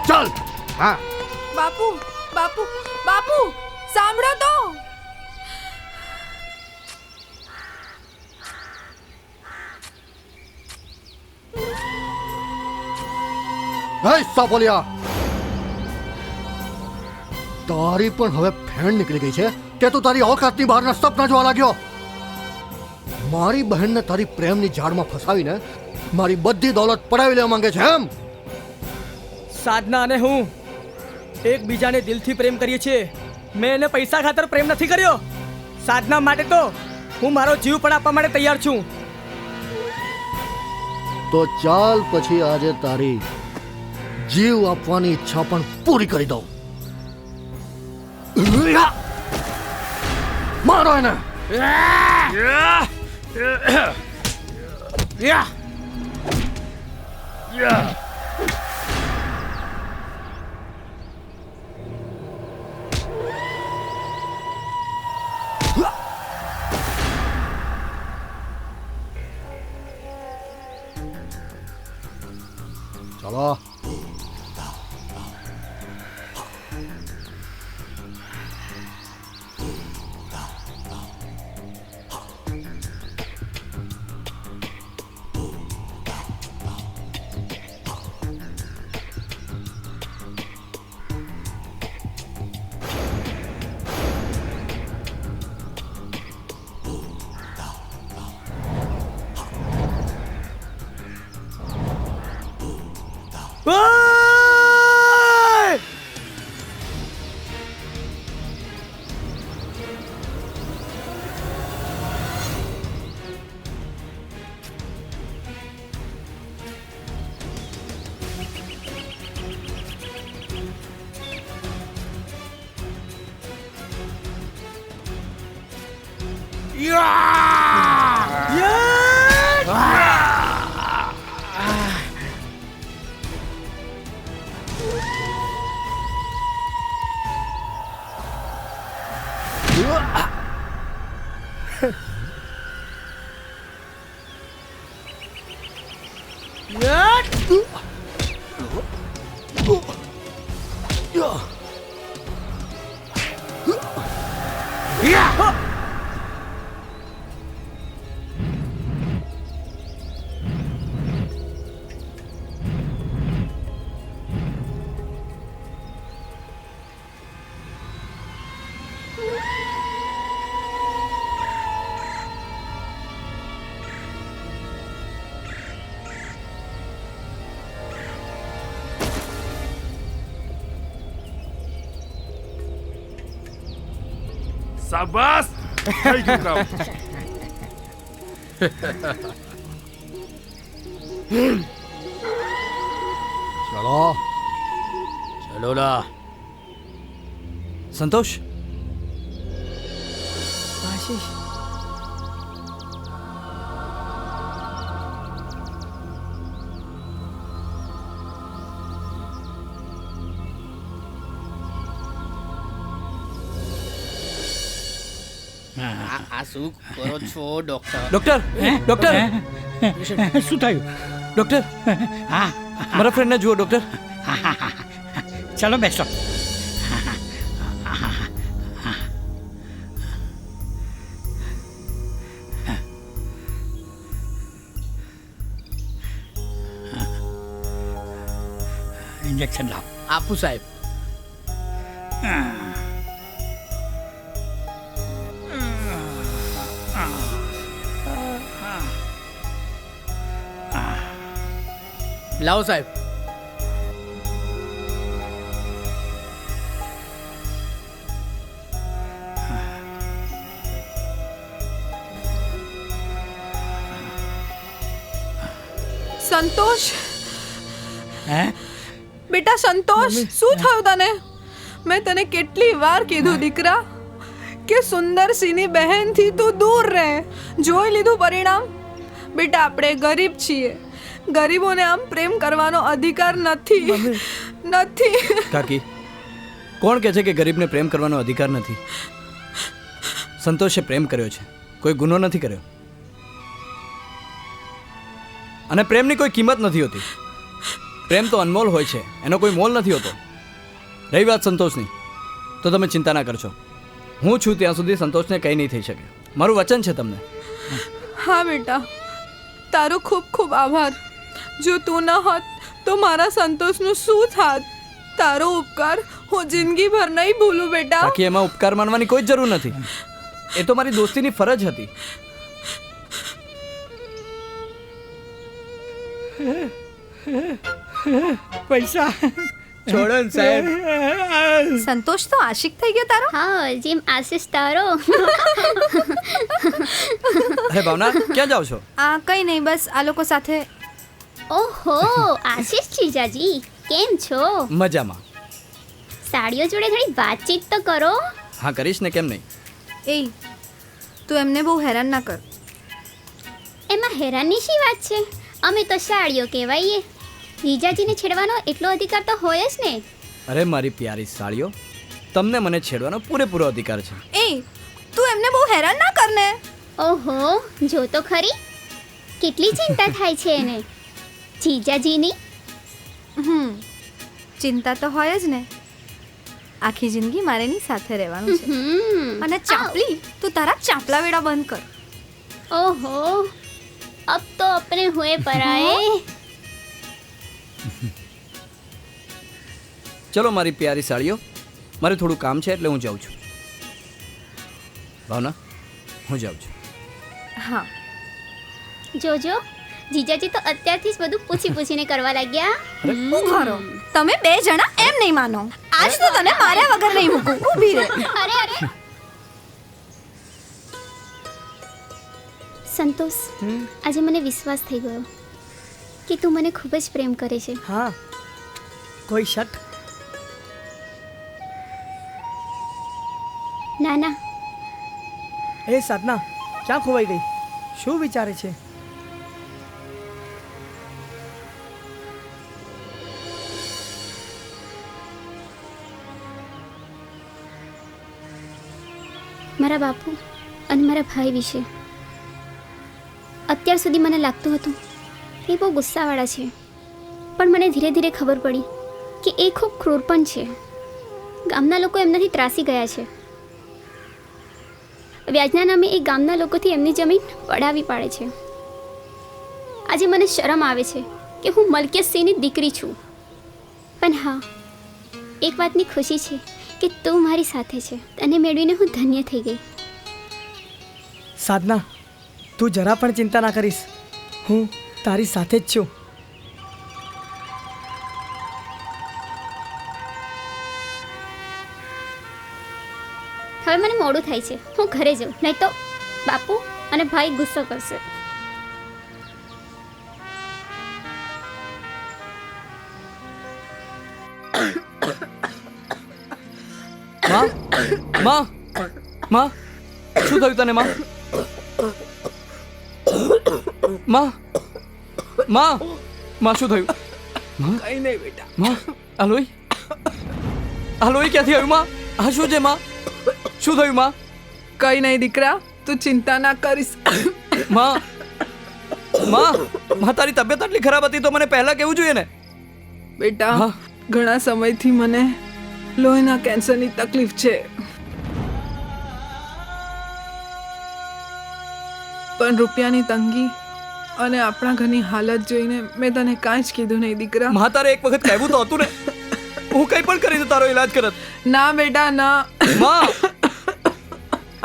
ચાલ. હા બાપુ બાપુ બાપુ સાંભળો તો. હે સાપોલિયા, તારી પણ હવે ફેણ નીકળી ગઈ છે કે તું તારી ઓકાતની બહારના સપના જોવા લાગ્યો? મારી બહેનને તારી પ્રેમની જાળમાં ફસાવીને મારી બધી દોલત પડાવી લેવા માંગે છે એમ? સાધના અને હું એકબીજાને દિલથી પ્રેમ કરીએ છીએ. મેં એને પૈસા ખાતર પ્રેમ નથી કર્યો. સાધના માટે તો હું મારો જીવ પણ આપવા માટે તૈયાર છું. તો ચાલ પછી આજે તારી જીવ આપવાની ઈચ્છા પણ પૂરી કરી દઉં. મારો એને. ચાલો. શાબાશ થઈ ગયું કામ. ચલો ચલો લા સંતોષ આશીષ આ શું કરો છો ડોક્ટર? ડોક્ટર ડોક્ટર શું થયું ડોક્ટર હા મારા ફ્રેન્ડને જુઓ ડોક્ટર. ચાલો બેસો. ઇન્જેક્શન લાવ. આપું સાહેબ. લાવો સાહેબ. સંતોષ હે બેટા સંતોષ શું થયું તને? મેં તને કેટલી વાર કીધું દીકરા કે સુંદર સિંહની બહેનથી તું દૂર રહે. જોઈ લીધું પરિણામ? બેટા આપણે ગરીબ છીએ, ગરીબોને આમ પ્રેમ કરવાનો અધિકાર નથી. નથી. કાકી કોણ કહે છે કે ગરીબને પ્રેમ કરવાનો અધિકાર નથી? સંતોષે પ્રેમ કર્યો છે, કોઈ ગુનો નથી કર્યો. અને પ્રેમની કોઈ કિંમત નથી હોતી. પ્રેમ તો અનમોલ હોય છે, એનો કોઈ મોલ નથી હોતો. રહી વાત સંતોષની, તો તમે ચિંતા ના કરશો. હું છું ત્યાં સુધી સંતોષને કંઈ નહીં થઈ શકે. મારું વચન છે તમને. હા બેટા, તારો ખૂબ ખૂબ આભાર. જો તું ન હોત તો મારા સંતોષનું શું થાત? તારો ઉપકાર હું જિંદગીભર નહીં ભૂલું બેટા. બાકી એમાં ઉપકાર માનવાની કોઈ જ જરૂર નથી. એ તો મારી દોસ્તીની ફરજ હતી. પૈસા છોડો ને સાહેબ. સંતોષ તો આશિક થઈ ગયો તારો. હા, જેમ આશીષ તારો. અરે ભાવના ક્યાં જાઓ છો? આ કંઈ નહીં, બસ આ લોકો સાથે. ઓહો, આશીષ જીજાજી કેમ છો? મજામાં. સાડીઓ જોડે થોડી વાતચીત તો કરો. હા કરીશ ને, કેમ નહીં. એ તું એમને બહુ હેરાન ના કર. એમાં હેરાનની શી વાત છે? અમે તો સાડીઓ કહેવાઈએ. જીજાજીને છેડવાનો એટલો અધિકાર તો હોય જ ને. અરે મારી પ્યારી સાળીઓ, તમને મને છેડવાનો પૂરેપૂરો અધિકાર છે. એ તું એમને બહુ હેરાન ના કર ને. ઓહો, જો તો ખરી કેટલી ચિંતા થાય છે એને જીજાજીની. ચિંતા તો હોય જ ને. આખી જિંદગી મારે એની સાથે રહેવાનું છે. અને ચાપલી, તું તારા ચાપલા વેડા બંધ કર. ઓહો, અબ તો अपने हुए पराए. ચલો મારી પ્યારી સાળીઓ, મારે થોડું કામ છે એટલે હું જાઉં છું. ભાવના, હું જાઉં છું. હા. જોજો, જીજાજી તો અત્યારથી જ બધું પૂછી પૂછીને કરવા લાગ્યા. ઉભારો, તમે બે જણા એમ નહીં માનો. આજ તો તને માર્યા વગર નહીં મૂકું. ઊભી રહે. અરે અરે સંતોષ, આજે મને વિશ્વાસ થઈ ગયો કે તું મને ખૂબ જ પ્રેમ કરે છે. હા, કોઈ શક? ના ના. એ સાધના ક્યાં ખોવાઈ ગઈ? શું વિચારે છે? મારા બાપુ અને મારા ભાઈ વિશે અત્યાર સુધી મને લાગતું હતું એ બહુ ગુસ્સાવાળા છે, પણ મને ધીરે ધીરે ખબર પડી કે એ ખૂબ ક્રૂર પણ છે. ગામના લોકો એમનાથી ત્રાસી ગયા છે. વ્યાજના નામે એ ગામના લોકોથી એમની જમીન પડાવી પાડે છે. આજે મને શરમ આવે છે કે હું મલકેશસિંહની દીકરી છું. પણ હા, એક વાતની ખુશી છે કે તું મારી સાથે છે. તને મેળવીને હું ધન્ય થઈ ગઈ. સાધના, તું જરા પણ ચિંતા ના કરીશ. હું તારી સાથે જ છું. હવે મને મોડું થાય છે, હું ઘરે જાઉં, નહીં તો બાપુ અને ભાઈ ગુસ્સો કરશે. માં માં માં શું થયું તને માં? માં માં માં શું થયું? કઈ નહીં બેટા. માં આ લોહી ક્યાંથી આવ્યું માં? આ શું છે માં? શું થયું માં? કઈ નહીં દીકરા, તું ચિંતા ના કરીશ. માં માં માં તારી તબિયત આટલી ખરાબ હતી તો મને પહેલા કેવું જોઈએ ને? બેટા ઘણા સમયથી મને લોહીના કેન્સરની તકલીફ છે, પણ રૂપિયાની તંગી અને આપણા ઘરની હાલત જોઈને મેં તને કાંઈ જ કીધું નહીં દીકરા. માં તારે એક વખત કહેવું તો હતું ને, હું કઈ પણ કરી દઉં તારો ઈલાજ કરત. ના બેટા ના, માં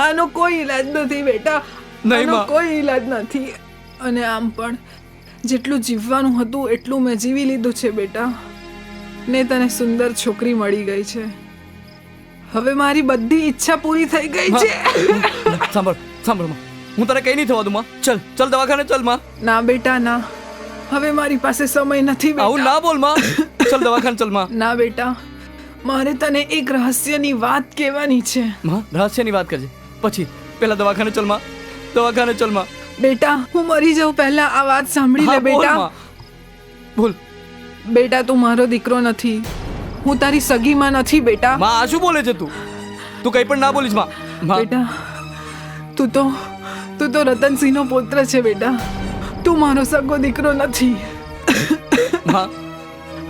આનો કોઈ ઈલાજ નથી બેટા, નહીં આનો માં. કોઈ ઈલાજ નથી. અને આમ પણ જેટલું જીવવાનું હતું એટલું મેં જીવી લીધું છે બેટા, ને તને સુંદર છોકરી મળી ગઈ છે. હવે મારી બધી ઈચ્છા પૂરી થઈ ગઈ છે. સાંભળ સાંભળ માં, હું તને કઈ નહીં થવા દઉં માં. ચલ ચલ દવાખાને ચલ માં. ના બેટા ના, હવે મારી પાસે સમય નથી બેટા. આવું ના બોલ માં. ચલ દવાખાને ચલ માં. ના બેટા, મારે તને એક રહસ્યની વાત કહેવાની છે. માં રહસ્યની વાત કરજે, પછી પેલા દવાખાને ચલ માં. દવાખાને ચલ માં. બેટા હું મરી જાઉં પહેલા આ વાત સાંભળી લે બેટા. બોલ બેટા, તું મારો દીકરો નથી, હું તારી સગીમાં નથી બેટા. માં આ શું બોલે છે તું? તું કઈ પણ ના બોલીશ માં. બેટા તું તો રતનસિંહનો પુત્ર છે બેટા, તું મારો સગો દીકરો નથી. માં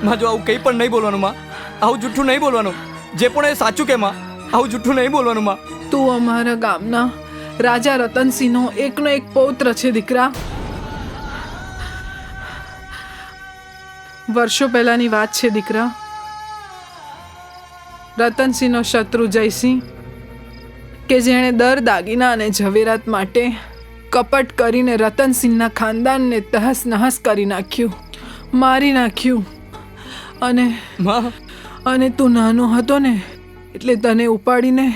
માં જો આવું કઈ પણ નહીં બોલવાનું માં. આવું જૂઠું નહીં બોલવાનું. જે પણ એ સાચું કે માં, આવું જૂઠું નહીં બોલવાનું માં. તું અમારા ગામના રાજા રતનસિંહનો એકનો એક પૌત્ર છે દીકરા. વર્ષો પહેલાની વાત છે દીકરા. રતનસિંહનો શત્રુ જયસિંહ, કે જેણે દર દાગીના અને ઝવેરાત માટે કપટ કરીને રતનસિંહના ખાનદાનને તહસ નહસ કરી નાખ્યું, મારી નાખ્યું. અને તું નાનો હતો ને એટલે તને ઉપાડીને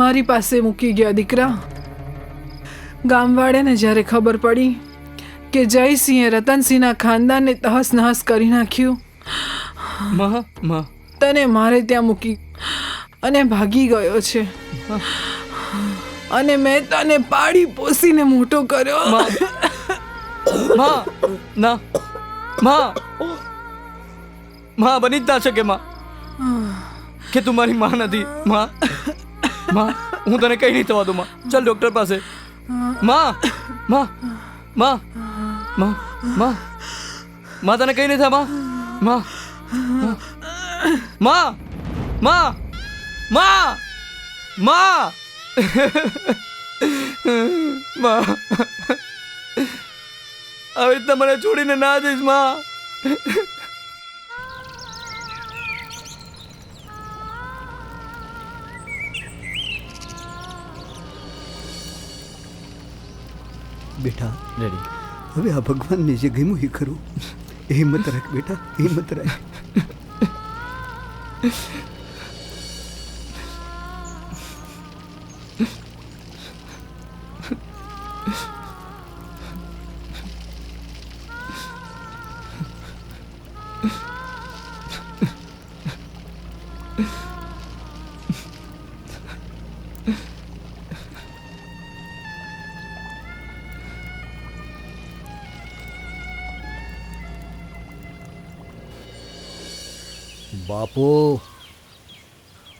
મારી પાસે મૂકી ગયા દીકરા. ગામવાળાને જ્યારે ખબર પડી કે જયસિંહે રતનસિંહના ખાનદાનને તહસ નહસ કરી નાખ્યું, તને મારે ત્યાં મૂકી અને ભાગી ગયો છે. અને મેં તને પાડી પોસીને મોટો કર્યો. ના માં બની જ ના શકે માં, કે તું મારી માં નથી. માં હું તને કઈ નહીં થવા દઉં માં. ચાલ ડોક્ટર પાસે. માં માં માં માં માં માં તને કઈ નહીં થાય માં. માં માં માં માં માં માં આવી રીતના મને છોડીને ના જઈશ માં. બેટા રેડી, હવે આ ભગવાનને જે ગમ્યું એ ખરું. હિંમત રાખ બેટા, હિંમત રાખ. બાપુ,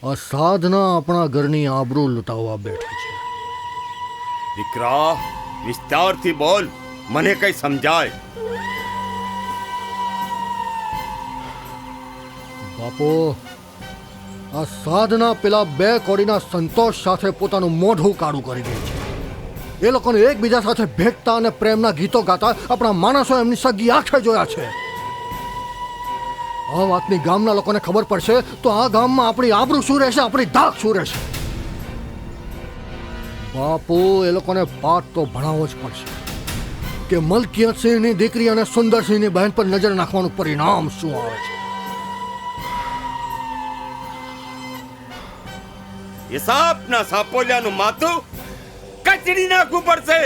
આ સાધના આપણા ઘરની આબરૂ લૂંટાવવા બેઠી છે. દીકરા વિસ્તારથી બોલ, મને કઈ સમજાય. બાપુ, આ સાધના પેલા બે કોડીના સંતોષ સાથે પોતાનું મોઢું કાળું કરી દે છે. એ લોકોને એકબીજા સાથે ભેટતા અને પ્રેમના ગીતો ગાતા આપણા માણસો એમની સગી આંખે જોયા છે. આ વાતની ગામના લોકોને ખબર પડશે તો આ ગામમાં આપણી આબરૂ શું રહેશે, આપણી ધાક શું રહેશે. બાપુ, એ લોકોને પાઠ તો ભણાવવો જ પડશે કે મલકિયતસિંહની દીકરી અને સુંદરસિંહની બહેન પર નજર નાખવાનું પરિણામ શું આવે છે. એ સાપના સાપોલિયાનું માથું કચડી નાખવું પડશે.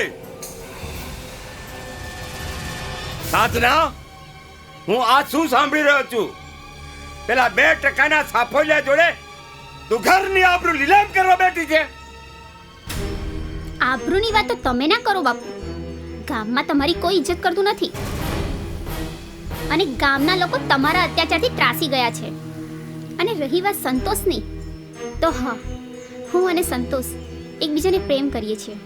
સાધના, હું આ શું સાંભળી રહ્યો છું? પેલા 2% સાફોલિયા જોડે તું ઘરની આબરૂ લીલામ કરવા બેઠી છે. આબરૂની વાત તો તમે ના કરો બાપુ. ગામમાં તમારી કોઈ ઇજ્જત કરતું નથી અને ગામના લોકો તમારા અત્યાચારથી ત્રાસી ગયા છે. અને રહી વાત સંતોષની, તો હા, હું અને સંતોષ એકબીજાને પ્રેમ કરીએ છીએ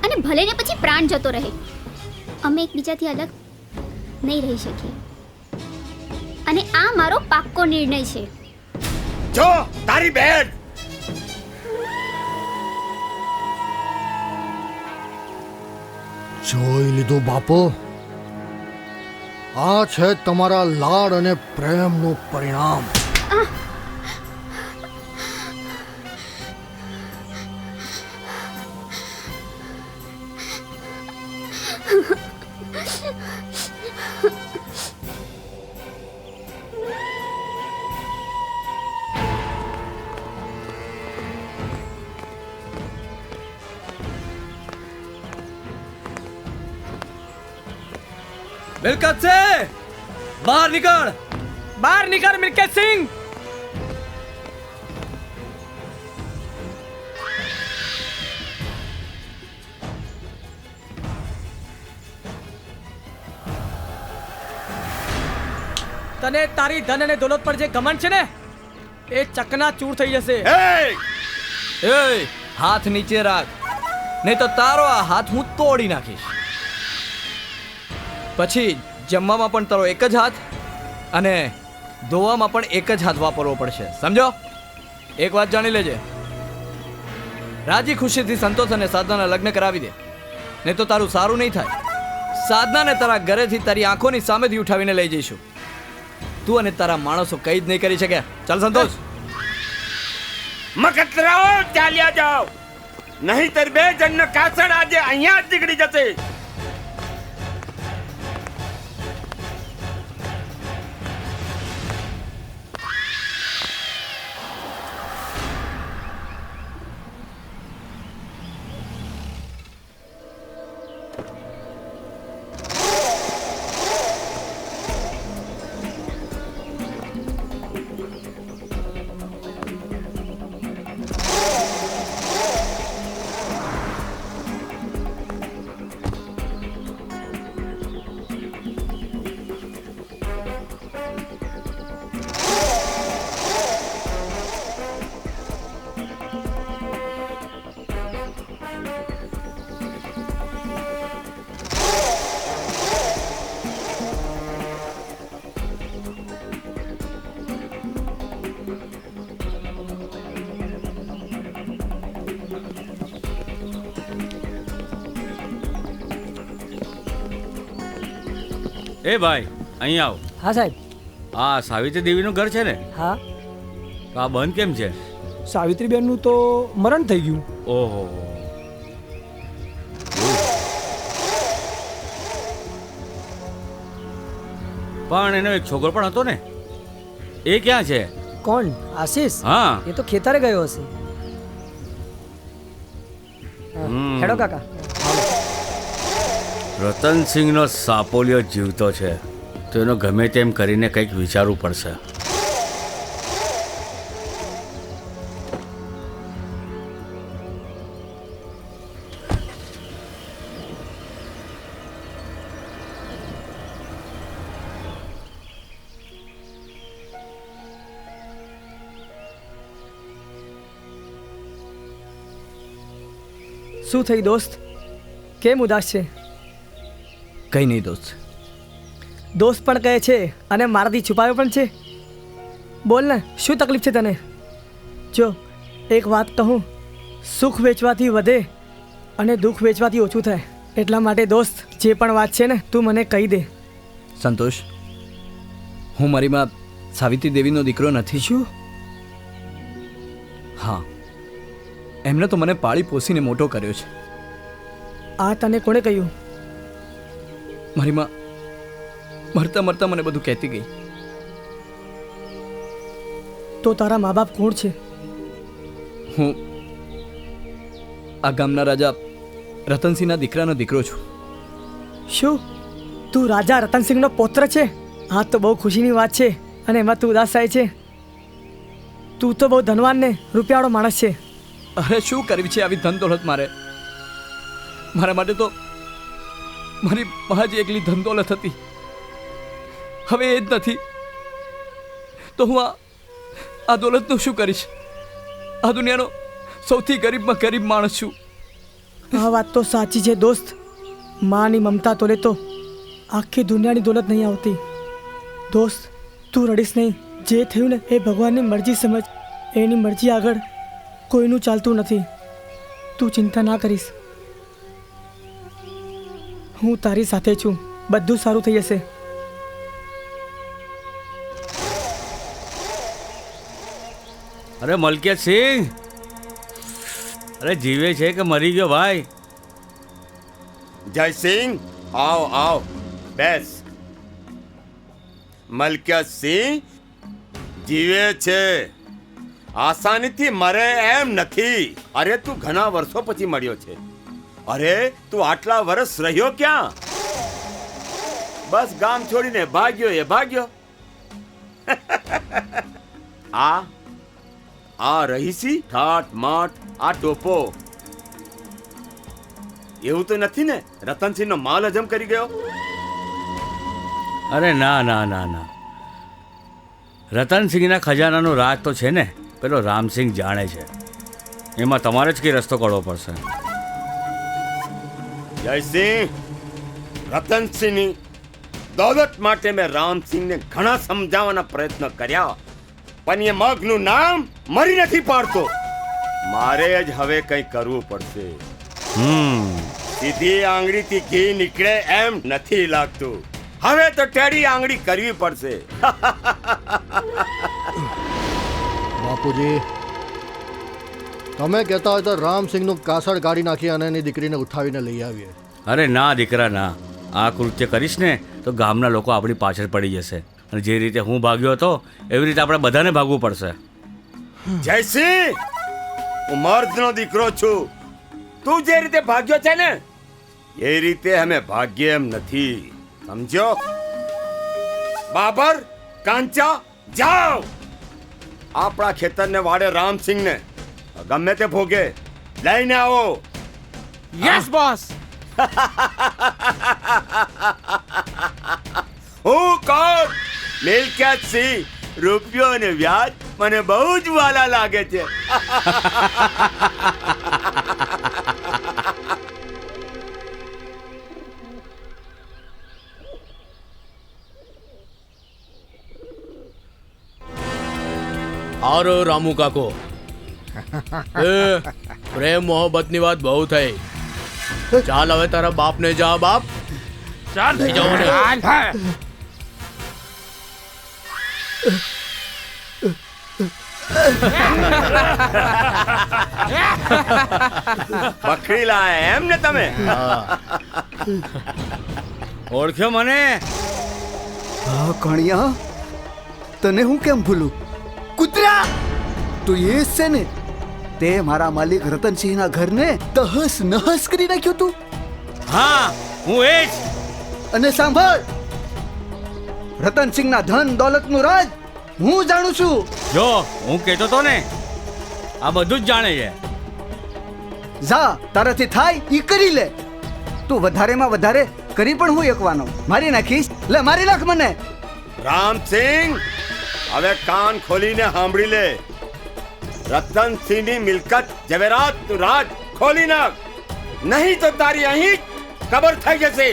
અને ભલે ને પછી પ્રાણ જતો રહે, અમે એકબીજાથી અલગ નહીં રહી શકીએ. અને આ મારો પાક્કો નિર્ણય છે. જો તારી બહેન જોઈ લીધું બાપુ, આ છે તમારા લાડ અને પ્રેમનું પરિણામ. મિલકત છે, બહાર નીકળ. બહાર નીકળ મિલકત સિંહ. તને તારી ધન અને દોલત પર જે ઘમંડ છે ને, એ ચકના ચૂર થઈ જશે. એ હાથ નીચે રાખ, નહીં તો તારો આ હાથ હું તોડી નાખીશ. પછી જમવામાં પણ તારો એક જ હાથ અને ધોવામાં પણ એક જ હાથ વાપરવો પડશે, સમજો? એક વાત જાણી લેજે, રાજી ખુશીથી સંતોષ અને સાધનાના લગ્ન કરાવી દે, નહીં તો તારું સારું નહીં થાય. સાધનાને તારા ઘરેથી તારી આંખોની સામેથી ઉઠાવીને લઈ જઈશું. તું અને તારા માણસો કઈ જ નહીં કરી શકે. ચાલ સંતોષ. મકતરાઓ ચાલ્યા જાઓ, નહીં તર 2 જણનો કાસડ આજે અહીંયા જ નીકળી જશે. એ ભાઈ, અહીં આવો. હા સાહેબ. આ સાવિત્રી દેવીનું ઘર છે ને? હા. આ બંધ કેમ છે? સાવિત્રી બેનનું તો મરણ થઈ ગયું. ઓહો. પણ એનો એક છોકરો પણ હતો ને, એ ક્યાં છે? કોણ? આશીષ? હા. એ તો ખેતરે ગયો હશે. હેડો કાકા. રતનસિંહનો સાપોલિયો જીવતો છે તો એનો ગમે તેમ કરીને કંઈક વિચારવું પડશે. શું થઈ દોસ્ત? કેમ ઉદાસ છે? કઈ નહીં દોસ્ત. દોસ્ત પણ કહે છે અને મારાથી છુપાવ્યો પણ છે. બોલ ને, શું તકલીફ છે તને? જો એક વાત કહું, સુખ વેચવાથી વધે અને દુઃખ વેચવાથી ઓછું થાય. એટલા માટે દોસ્ત, જે પણ વાત છે ને, તું મને કહી દે. સંતોષ, હું મારી માં સાવિત્રી દેવીનો દીકરો નથી. શું? હા, એમને તો મને પાળી પોસીને મોટો કર્યો છે. આ તને કોણે કહ્યું? મારી માં મરતા મરતા મને બધું કહેતી ગઈ. તો તારા મા બાપ કોણ છે? હું આ ગામના રાજા રતનસિંહના દીકરાનો દીકરો છું. શું તું રાજા રતનસિંહનો પૌત્ર છે? હા તો બહુ ખુશીની વાત છે. અને એમાં તું ઉદાસ થાય છે? તું તો બહુ ધનવાન ને રૂપિયાવાળો માણસ છે. અરે શું કરવી છે આવી ધન દોલત મારે? મારા માટે તો મારી મા જ એકલી ધન દોલત હતી. હવે એ જ નથી તો હું આ દોલતનું શું કરીશ? આ દુનિયાનો સૌથી ગરીબમાં ગરીબ માણસ છું. આ વાત તો સાચી છે દોસ્ત. માની મમતા તોલે તો આખી દુનિયાની દોલત નહીં આવતી. દોસ્ત તું રડીશ નહીં. જે થયું ને એ ભગવાનની મરજી સમજ. એની મરજી આગળ કોઈનું ચાલતું નથી. તું ચિંતા ના કરીશ. હું તારી સાથે છું. બધું સારું થઈ જશે. અરે મલકિયત સિંહ, અરે જીવે છે કે મરી ગયો ભાઈ? જયસિંહ, આવ આવ, બેસ. મલકિયત સિંહ જીવે છે, આસાનીથી મરે એમ નથી. અરે તું ઘણા વર્ષો પછી મળ્યો છે. અરે તું આટલા વર્ષ રહ્યો ક્યાં? બસ ગામ છોડીને ભાગ્યો એ ભાગ્યો. આ રહીસી ઠાટ માટ આ ટોપો એવું તો નથી ને રતનસિંહનો માલ હજમ કરી ગયો? અરે ના ના ના ના, રતનસિંહના ખજાનાનું રાજ તો છે ને પેલો રામસિંહ જાણે છે. એમાં તમારે જ કઈ રસ્તો કાઢવો પડશે. જયસિંહ, રતનસિંહની દોલત માટે મેં રામસિંહને ઘણા સમજાવવાના પ્રયત્ન કર્યા, પણ એ મગનું નામ મરી નથી પાડતો. મારે જ હવે કંઈ કરવું પડશે. સીધી આંગળીથી ઘી નીકળે એમ નથી લાગતું. હવે તો ટેડી આંગળી કરવી પડશે. બાપુજી, તમે કહેતા હોય તો રામસિંહનું કાસળ કાઢી નાખી અને એની દીકરીને ઉઠાવીને લઈ આવીએ. અરે ના દીકરા ના, આ કૃત્ય કરીશ ને તો ગામના લોકો આપણી પાછળ પડી જશે. અને જે રીતે હું ભાગ્યો હતો એવી રીતે આપણે બધાને ભાગવું પડશે. જયસિંહ, હું મર્દનો દીકરો છું. તું જે રીતે ભાગ્યો છે ને એ રીતે અમે ભાગ્ય એમ નથી, સમજો? બાબર, કાંચા, જાઓ. આપણા ખેતરને વાડે રામસિંહને ગમે તે ભોગે લઈને આવો. Yes boss. હું કોણ? મિલકત સિંહ. રૂપિયો અને વ્યાજ મને બહુ જ વાલા લાગે છે. આરો રામુ કાકો, પ્રેમ મોહબ્બતની વાત બહુ થઈ. ચાલ હવે તારા બાપને જા. બાપ ચાલ લઈ જાઓ ને. પકડી લાયા એમ ને તમે? ઓળખ્યો મને? હા કણિયા, તને હું કેમ ભૂલું? કૂતરા, તું એ જ છે ને તે મારા માલિક રતનસિંહના ઘરને તહસ નહસ કરી નાખ્યું તું? હા, હું એ જ. અને સાંભળ, રતનસિંહના ધન દોલતનું રાજ હું જાણું છું. જો હું કહેતો તો ને, આ બધું જ જાણે છે. જા, તારાથી થાય ઈ કરી લે. તું વધારેમાં વધારે કરી પણ હું એકવાનો મારી નાખીશ. લે મારી નાખ મને. રામસિંહ, હવે કાન ખોલીને સાંભળી લે. રતનસિંહની મિલકત ઝવેરાતનું રાજ ખોલી નાખ, નહીં તો તારી અહીં જ કબર થઈ જશે.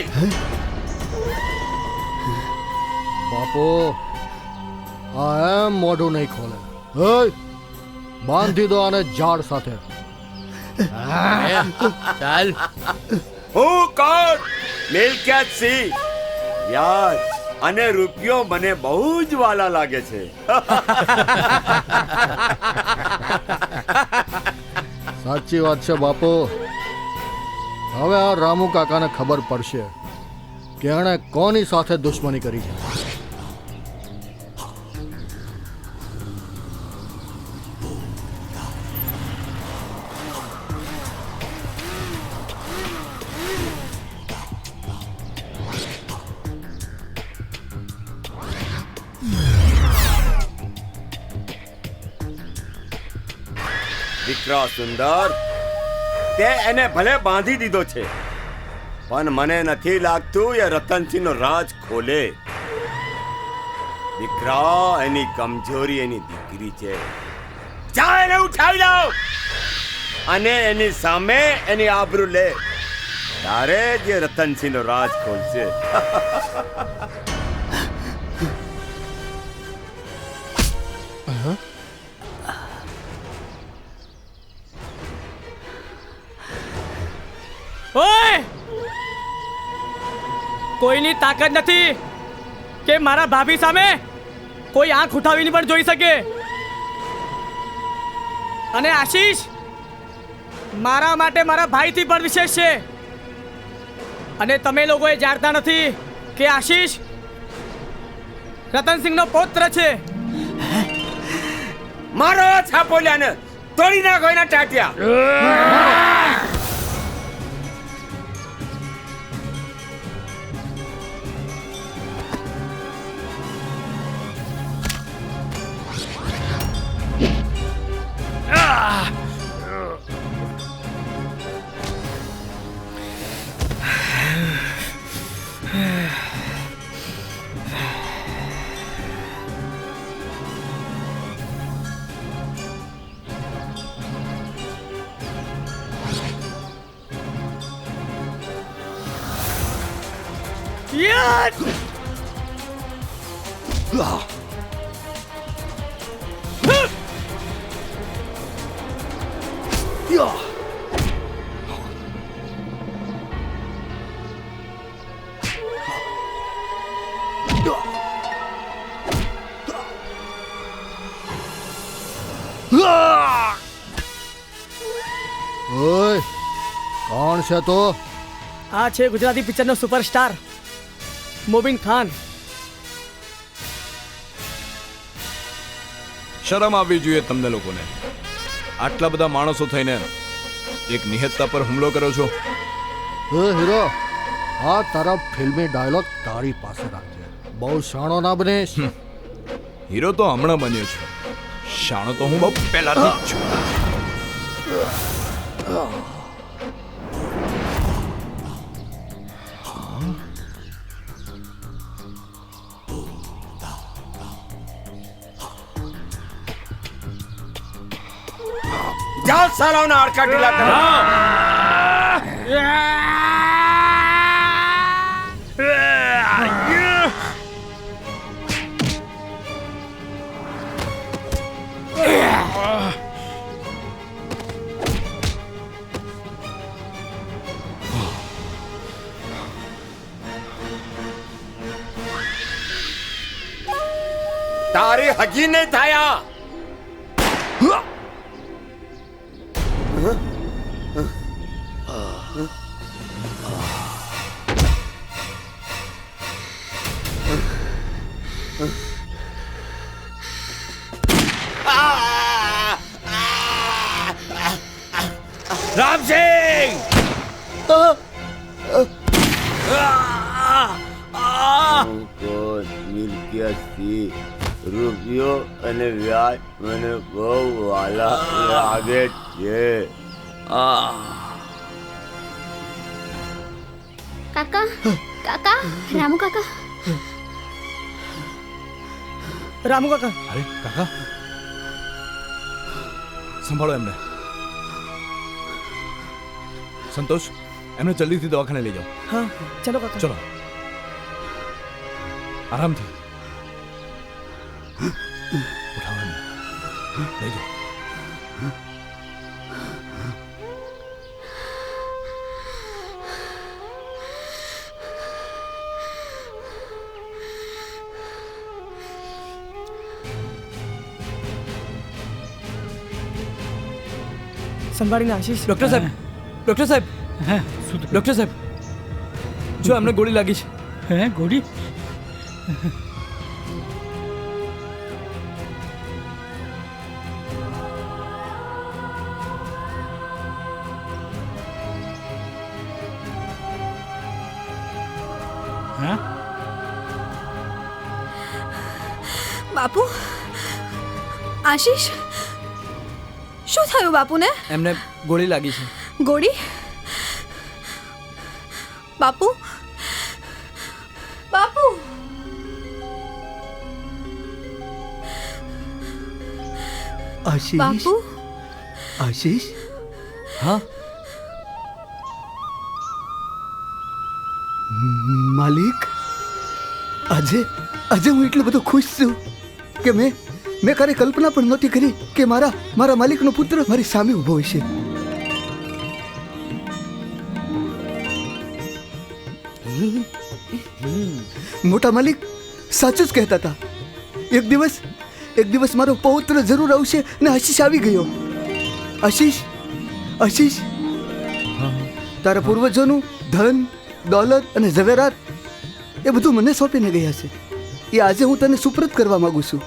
બાપુ, આ એમ મોઢું નહીં ખોલે. બાંધી દો આને ઝાડ સાથે. ચાલ. હું કોણ? મિલકત સિંહ. વ્યાજ અને રૂપિયો મને બહુ જ વાલા લાગે છે. સાચી વાત છે બાપુ. હવે આ રામુ કાકાને ખબર પડશે કે એણે કોની સાથે દુશ્મની કરી છે. દીકરા સુંદર, તે એને ભલે બાંધી દીધો છે, પણ મને નથી લાગતું એ રતનસિંહનો રાજ ખોલે. દીકરા, એની કમજોરી એની દીકરી છે. જા, એને ઉઠાવી લાવ અને એની સામે એની આબરૂ લે. ત્યારે જ એ રતનસિંહનો રાજ ખોલશે. ઓય! કોઈની તાકાત નથી કે મારા ભાભી સામે કોઈ આંખ ઉઠાવીને પણ જોઈ શકે. અને આશીષ મારા માટે મારા ભાઈથી પણ વિશેષ છે. અને તમે લોકોએ જાણતા નથી કે આશીષ રતનસિંહનો પૌત્ર છે. મારો છાપોલ્યાને તોડી નાખો એના ટાટિયા. Yes! ઓય, કોણ છે તો? આ છે ગુજરાતી પિક્ચરનો સુપરસ્ટાર મોબીન ખાન. શરમ આવવી જોઈએ તમને લોકોને. આટલા બધા માણસો થઈને એક નિહત્તા પર હુમલો કરો છો. હે હીરો, આ તારા ફિલ્મી ડાયલોગ તારી પાસે રાખજે. બહુ શાણો ના બનીશ. હીરો તો હમણાં બન્યો છું, શાણો તો હું બહુ પહેલાથી જ છું. જાઓ સાલાઓના હાડકા ઢીલા કરો. તારી હગી નહીં થયા. રામસિંહ! મિલકિયતથી રૂપિયો અને વ્યાજ મને બહુ વાલા લાગે છે. કાકા, કાકા, રામુ કાકા. રામુ કાકા. અરે કાકા, સંભાળો એમને. સંતોષ, એમને જલ્દીથી દવાખાને લઈ જાઓ. હા, ચલો કાકા. ચલો, આરામથી ઉઠાવો એમને, લઈ જાઓ. સંભાળીને આશીષ. ડૉક્ટર સાહેબ, ડૉક્ટર સાહેબ, ડૉક્ટર સાહેબ, જો અમને ગોળી લાગી છે. હે, ગોળી? હા, બાપુ, આશીષ, શું થયું? થયું બાપુને? એમને ગોળી લાગી છે. ગોળી? બાપુ, બાપુ. આશીષ, બાપુ, આશીષ. હા માલિક, આજે આજે હું એટલો બધો ખુશ છું કે મેં ક્યારે કલ્પના પણ નહોતી કરી કે મારા માલિકનો પુત્ર મારી સામે ઊભો હશે. મોટા માલિક સાચું જ કહેતા હતા. એક દિવસ મારો પૌત્ર જરૂર આવશે ને આશીષ આવી ગયો. આશીષ, આશીષ, તારા પૂર્વજોનું ધન, દોલત અને ઝવેરાત એ બધું મને સોંપીને ગયા છે. એ આજે હું તને સુપ્રત કરવા માંગુ છું.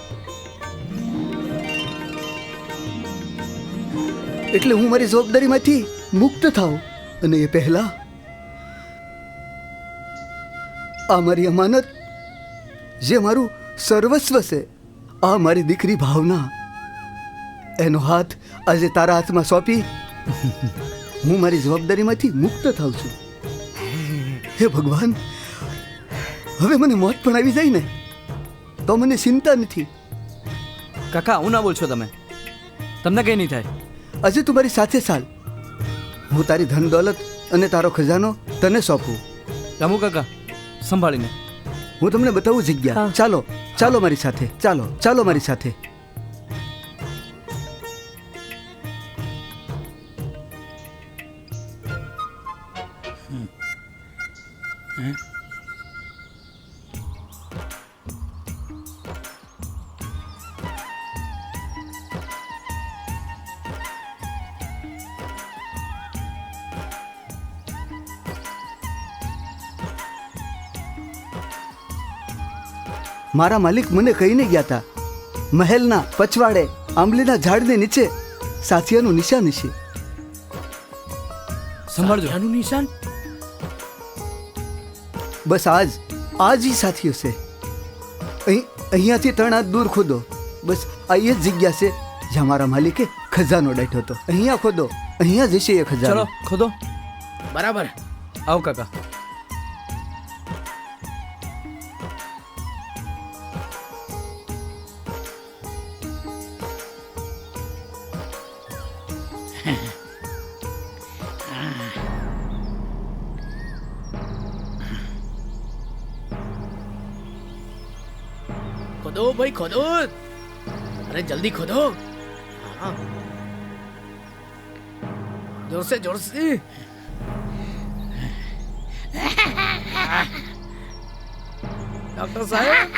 એટલે હું મારી જવાબદારીમાંથી મુક્ત થાઉં અને એ પહેલા આ મારી અમાનત, જે મારું સર્વસ્વ છે, આ મારી દીકરી ભાવના, એનો હાથ આજે તારા હાથમાં સોંપી હું મારી જવાબદારીમાંથી મુક્ત થાઉં છું. હે ભગવાન, હવે મને મોત પણ આવી જાય ને તો મને ચિંતા નથી. કાકા આવું ના બોલશો તમે, તમને કંઈ નહીં થાય. આજે તું મારી સાથે ચાલ. હું તારી ધન દોલત અને તારો ખજાનો તને સોંપું. રામુ કાકા સંભાળીને. હું તમને બતાવું જગ્યા. ચાલો, ચાલો મારી સાથે, ચાલો, ચાલો મારી સાથે. મારા માલિક મને કહીને ગયા હતા, મહેલના પછવાડે આંબલીના ઝાડની નીચે સાથિયાનું નિશાન છે. સંભાળજો. આનું નિશાન? બસ આજ ઈ સાથીઓ છે. અહીંયાથી 3 હાથ દૂર ખોદો. બસ આ એ જ જગ્યા છે જ્યાં મારા માલિકે ખજાનો દાટ્યો હતો. અહીંયા ખોદો, અહીંયા જશે એ ખજાનો. ચલો ખોદો. બરાબર. આવો કાકા. खोदो भाई खोदो, अरे जल्दी खोदो. हाँ. जोर से जोर से. डॉक्टर साहब.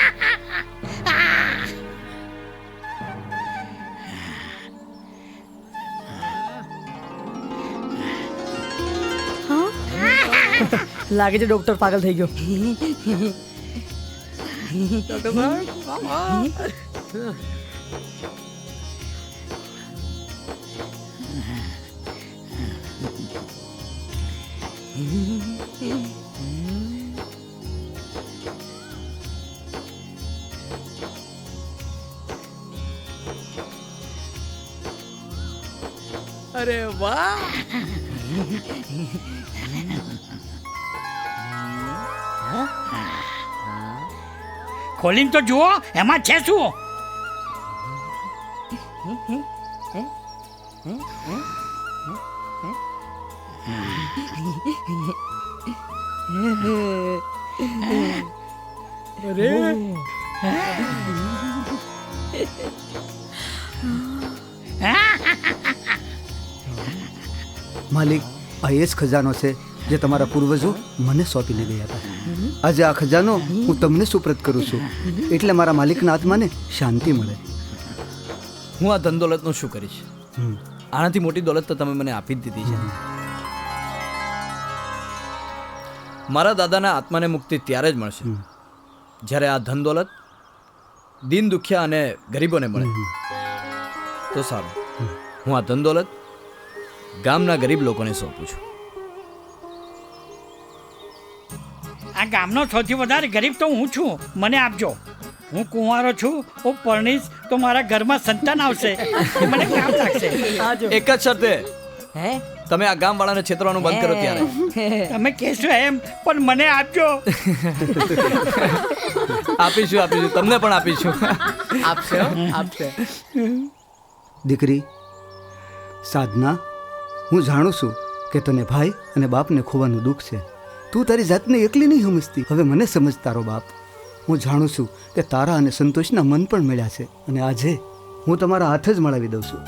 લાગે છે ડોક્ટર પાગલ થઈ ગયો. ડોક્ટર સાહેબ. અરે વાહ. ખોલીને તો જુઓ એમાં છે શું. માલિક, આ એ જ ખજાનો છે જે તમારા પૂર્વજો મને સોંપીને ગયા હતા. આજે આ ખજાનો હું તમને સુપ્રત કરું છું, એટલે મારા માલિકના આત્માને શાંતિ મળે. હું આ ધન દોલતનું શું કરીશ? આનાથી મોટી દોલત તો તમે મને આપી જ દીધી છે. મારા દાદાના આત્માને મુક્તિ ત્યારે જ મળશે જ્યારે આ ધન દોલત દીન દુખિયા અને ગરીબોને મળે. તો સારું, હું આ ધન દોલત ગામના ગરીબ લોકોને સોંપું છું. આ ગામનો સૌથી વધારે ગરીબ તો હું છું, મને આપજો. હું કુંવારો છું, હું પરણીશ તો મારા ઘરમાં સંતાન આવશે, એ મને કામ લાગશે. એક જ શરતે, તમે આ ગામ વાળાને છેતરવાનું બંધ કરો ત્યારે. તમે કહેશો એમ, પણ મને આપજો. આપીશું, તમને પણ આપીશું. આપશે. દીકરી સાધના, હું જાણું છું કે તને ભાઈ અને બાપને ખોવાનું દુઃખ છે. તું તારી જાતને એકલી નહીં સમજતી. હવે મને સમજ તારો બાપ. હું જાણું છું કે તારા અને સંતોષના મન પણ મળ્યા છે, અને આજે હું તમારા હાથ જ મળાવી દઉં છું.